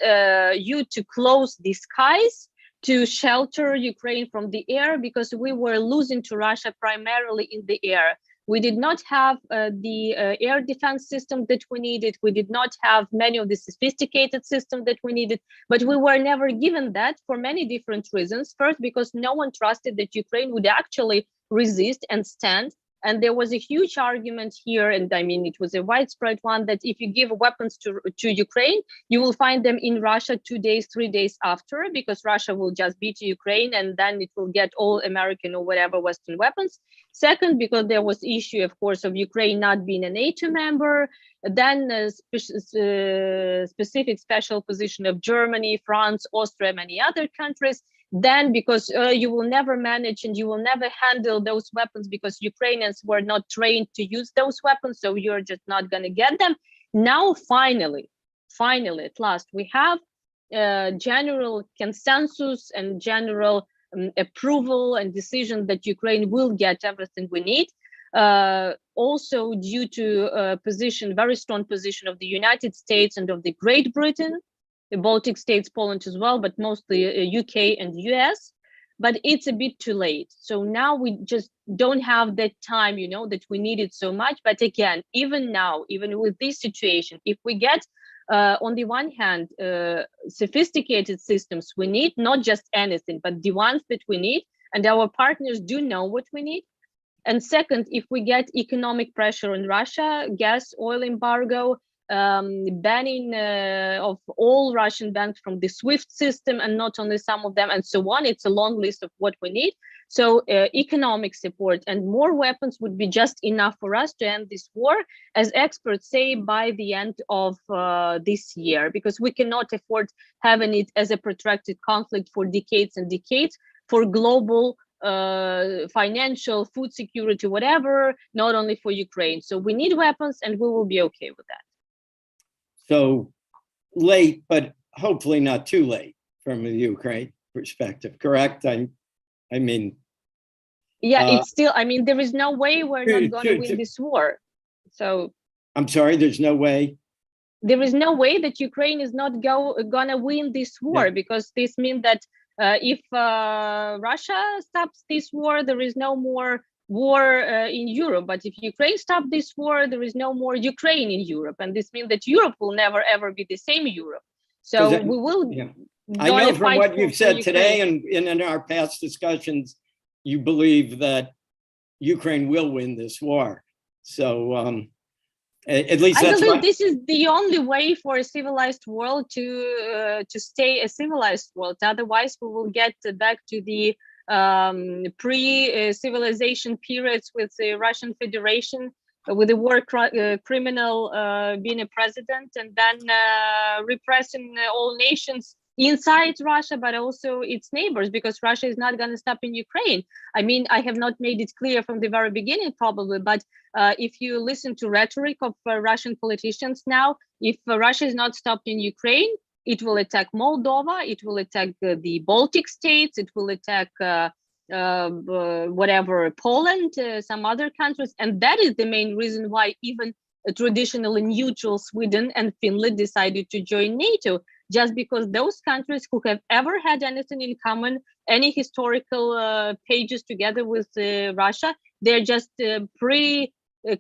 you to close the skies, to shelter Ukraine from the air, because we were losing to Russia primarily in the air. We did not have the air defense system that we needed. We did not have many of the sophisticated systems that we needed, but we were never given that for many different reasons. First, because no one trusted that Ukraine would actually resist and stand. And there was a huge argument here, and I mean, it was a widespread one, that if you give weapons to Ukraine, you will find them in Russia 2 days, 3 days after, because Russia will just beat Ukraine and then it will get all American or whatever Western weapons. Second, because there was issue, of course, of Ukraine not being a NATO member, then a specific special position of Germany, France, Austria, many other countries. Then because you will never manage and you will never handle those weapons because Ukrainians were not trained to use those weapons, so you're just not going to get them. Now, finally, at last, we have general consensus and general approval and decision that Ukraine will get everything we need. Also due to very strong position of the United States and of the Great Britain, the Baltic states, Poland as well, but mostly UK and US. But it's a bit too late. So now we just don't have that time, that we needed so much. But again, even now, even with this situation, if we get, on the one hand, sophisticated systems we need, not just anything, but the ones that we need, and our partners do know what we need. And second, if we get economic pressure on Russia, gas, oil embargo, banning of all Russian banks from the SWIFT system, and not only some of them, and so on. It's a long list of what we need. So economic support and more weapons would be just enough for us to end this war, as experts say, by the end of this year, because we cannot afford having it as a protracted conflict for decades and decades for global financial, food security, whatever, not only for Ukraine. So we need weapons, and we will be okay with that.
So late, but hopefully not too late from the Ukraine perspective, correct? I mean,
yeah, it's still, I mean, there is no way we're not going to win this war. So
I'm sorry, there's no way.
There is no way that Ukraine is not gonna win this war, because this means that if Russia stops this war, there is no more war in Europe. But if Ukraine stops this war, there is no more Ukraine in Europe. And this means that Europe will never, ever be the same Europe. So we will.
Yeah. I know from what you've said today and in our past discussions, you believe that Ukraine will win this war. So at least
I believe this is the only way for a civilized world to stay a civilized world. Otherwise, we will get back to the pre-civilization periods with the Russian Federation, with the war criminal being a president, and then repressing all nations inside Russia, but also its neighbors, because Russia is not going to stop in Ukraine. I mean, I have not made it clear from the very beginning, probably, but if you listen to rhetoric of Russian politicians now, if Russia is not stopped in Ukraine, it will attack Moldova, it will attack the Baltic states, it will attack whatever, Poland, some other countries. And that is the main reason why even traditionally neutral Sweden and Finland decided to join NATO, just because those countries who have ever had anything in common, any historical pages together with Russia, they're just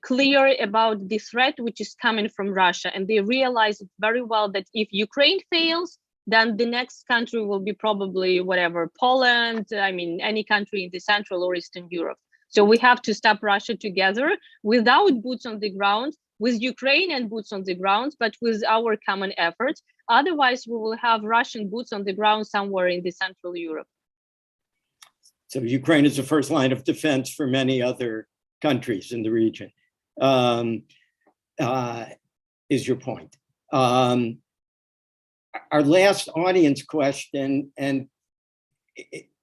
clear about the threat which is coming from Russia. And they realize very well that if Ukraine fails, then the next country will be probably whatever, Poland, I mean, any country in the Central or Eastern Europe. So we have to stop Russia together without boots on the ground, with Ukrainian boots on the ground, but with our common efforts. Otherwise, we will have Russian boots on the ground somewhere in the Central Europe.
So Ukraine is the first line of defense for many other countries in the region, is your point. Our last audience question, and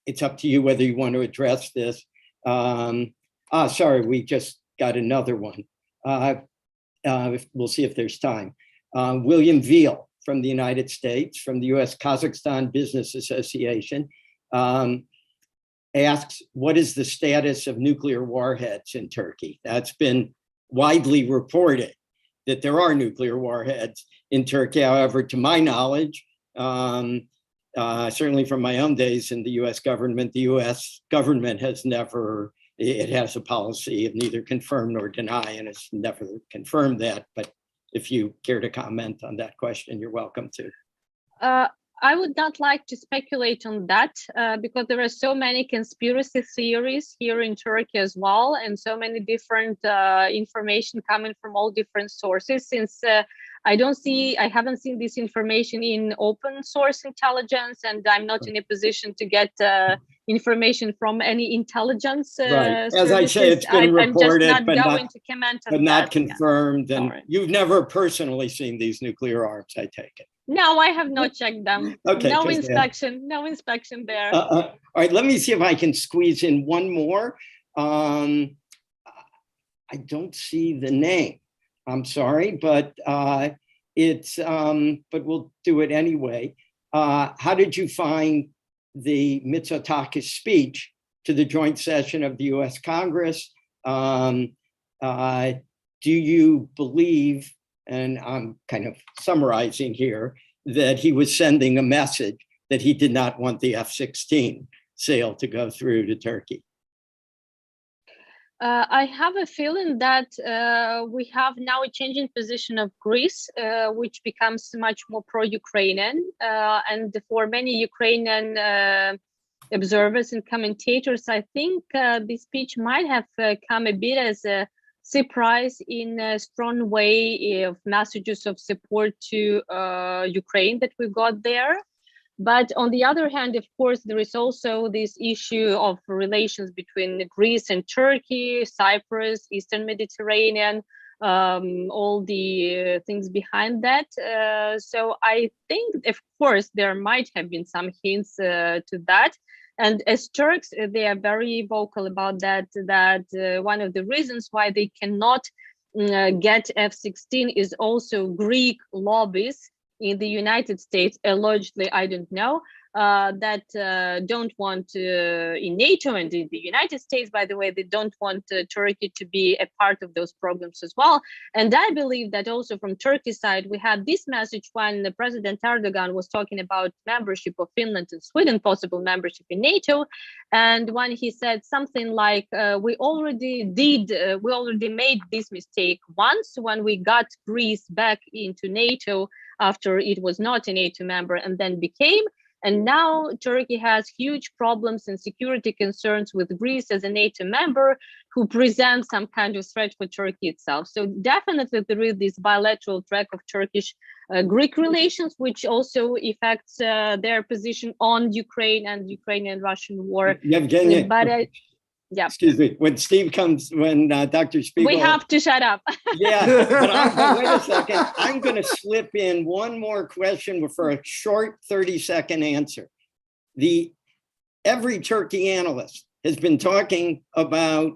it's up to you whether you want to address this. Sorry, we just got another one. We'll see if there's time. William Veal from the United States, from the US Kazakhstan Business Association, asks, what is the status of nuclear warheads in Turkey? That's been widely reported that there are nuclear warheads in Turkey. However, to my knowledge, certainly from my own days in the US government has never, it has a policy of neither confirm nor deny, and it's never confirmed that. But if you care to comment on that question, you're welcome to.
I would not like to speculate on that because there are so many conspiracy theories here in Turkey as well, and so many different information coming from all different sources. Since I haven't seen this information in open source intelligence, and I'm not in a position to get information from any intelligence.
Right. As I say, it's been reported,
I'm just not going to comment on
but not
that.
confirmed.
Yeah.
And you've never personally seen these nuclear arms, I take it.
No, I have not checked them.
Okay,
no inspection there.
All right, let me see if I can squeeze in one more. I don't see the name. I'm sorry, but but we'll do it anyway. How did you find the Mitsotakis speech to the joint session of the US Congress? Do you believe, and I'm kind of summarizing here, that he was sending a message that he did not want the F-16 sale to go through to Turkey?
I have a feeling that we have now a changing position of Greece, which becomes much more pro-Ukrainian. And for many Ukrainian observers and commentators, I think the speech might have come a bit as a surprise in a strong way of messages of support to Ukraine that we got there. But on the other hand, of course, there is also this issue of relations between Greece and Turkey, Cyprus, Eastern Mediterranean, all the things behind that. So I think, of course, there might have been some hints to that. And as Turks, they are very vocal about that, one of the reasons why they cannot get F-16 is also Greek lobbies in the United States, allegedly, I don't know, that don't want in NATO and in the United States, by the way, they don't want Turkey to be a part of those programs as well. And I believe that also from Turkey's side, we had this message when President Erdogan was talking about membership of Finland and Sweden, possible membership in NATO. And when he said something like, we already made this mistake once when we got Greece back into NATO after it was not a NATO member and then became. And now Turkey has huge problems and security concerns with Greece as a NATO member who presents some kind of threat for Turkey itself. So definitely there is this bilateral track of Turkish-Greek relations, which also affects their position on Ukraine and Ukrainian-Russian war.
Yevgeniya,
but yeah.
Excuse me. When Dr. Spiegel,
we have to shut up.
Yeah, but wait a second. I'm going to slip in one more question for a short 30-second answer. Every Turkey analyst has been talking about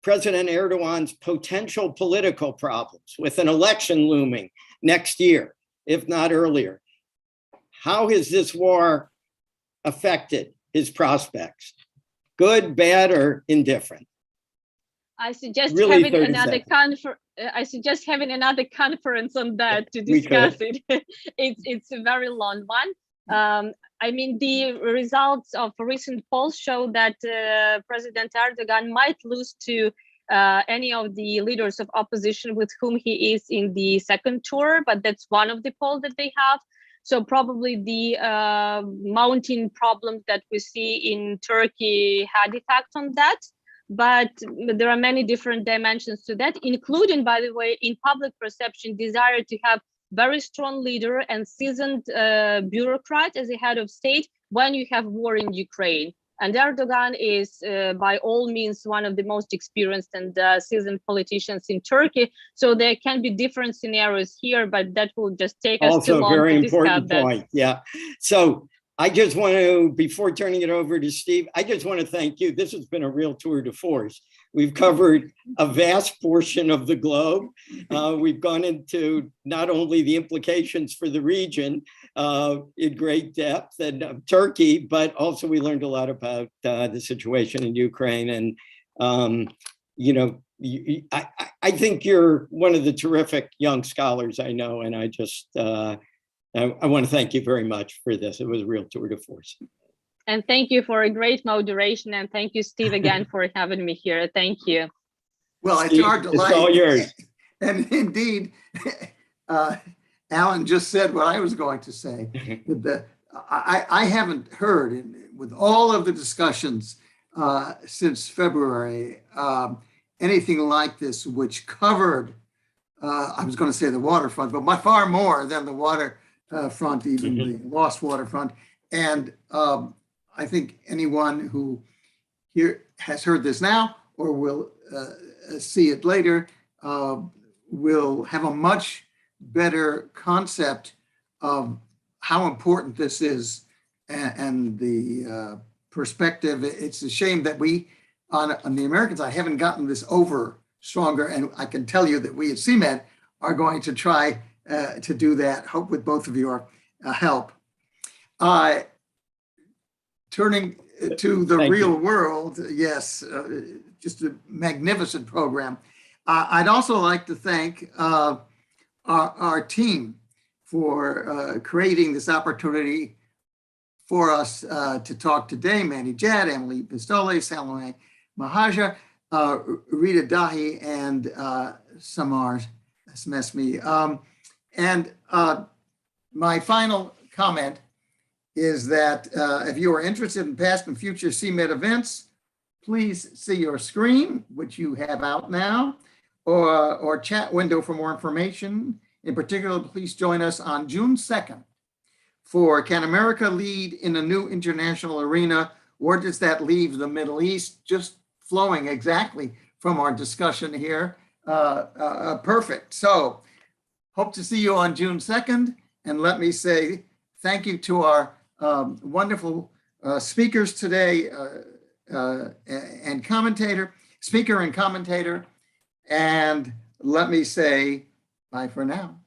President Erdogan's potential political problems with an election looming next year, if not earlier. How has this war affected his prospects? Good, bad, or indifferent?
I suggest
Really
having another conference on that to discuss it. It's a very long one. I mean, the results of recent polls show that President Erdogan might lose to any of the leaders of opposition with whom he is in the second tour, but that's one of the polls that they have. So probably the mounting problems that we see in Turkey had effect on that. But there are many different dimensions to that, including, by the way, in public perception, desire to have very strong leader and seasoned bureaucrat as a head of state when you have war in Ukraine. And Erdogan is, by all means, one of the most experienced and seasoned politicians in Turkey. So there can be different scenarios here, but that will just take us too long.
Also, very
to
important
discuss
point. Yeah. So I just want to, before turning it over to Steve, I just want to thank you. This has been a real tour de force. We've covered a vast portion of the globe. We've gone into not only the implications for the region in great depth and Turkey, but also we learned a lot about the situation in Ukraine. And, you know, I think you're one of the terrific young scholars I know, and I just, I want to thank you very much for this. It was a real tour de force.
And thank you for a great moderation. And thank you, Steve, again, for having me here. Thank you.
Well,
Steve,
it's our delight.
It's all yours.
And indeed, Alan just said what I was going to say. I haven't heard, with all of the discussions since February, anything like this, which covered, I was going to say the waterfront, but by far more than the waterfront, even the lost waterfront. And I think anyone who here has heard this now or will see it later will have a much better concept of how important this is and the perspective. It's a shame that we, on the American side, haven't gotten this over stronger. And I can tell you that we at CMED are going to try to do that, hope with both of your help. Turning to the real world, yes, just a magnificent program. I'd also like to thank our team for creating this opportunity for us to talk today. Mandy Jad, Emily Pistole, Salome Mahaja, Rita Dahi, and Samar Smesmi. And my final comment is that if you are interested in past and future CMED events, please see your screen, which you have out now, or chat window for more information. In particular, please join us on June 2nd for Can America Lead in a New International Arena? Where does that leave the Middle East? Just flowing exactly from our discussion here. Perfect. So hope to see you on June 2nd. And let me say thank you to our wonderful speakers today and speaker and commentator. And let me say bye for now.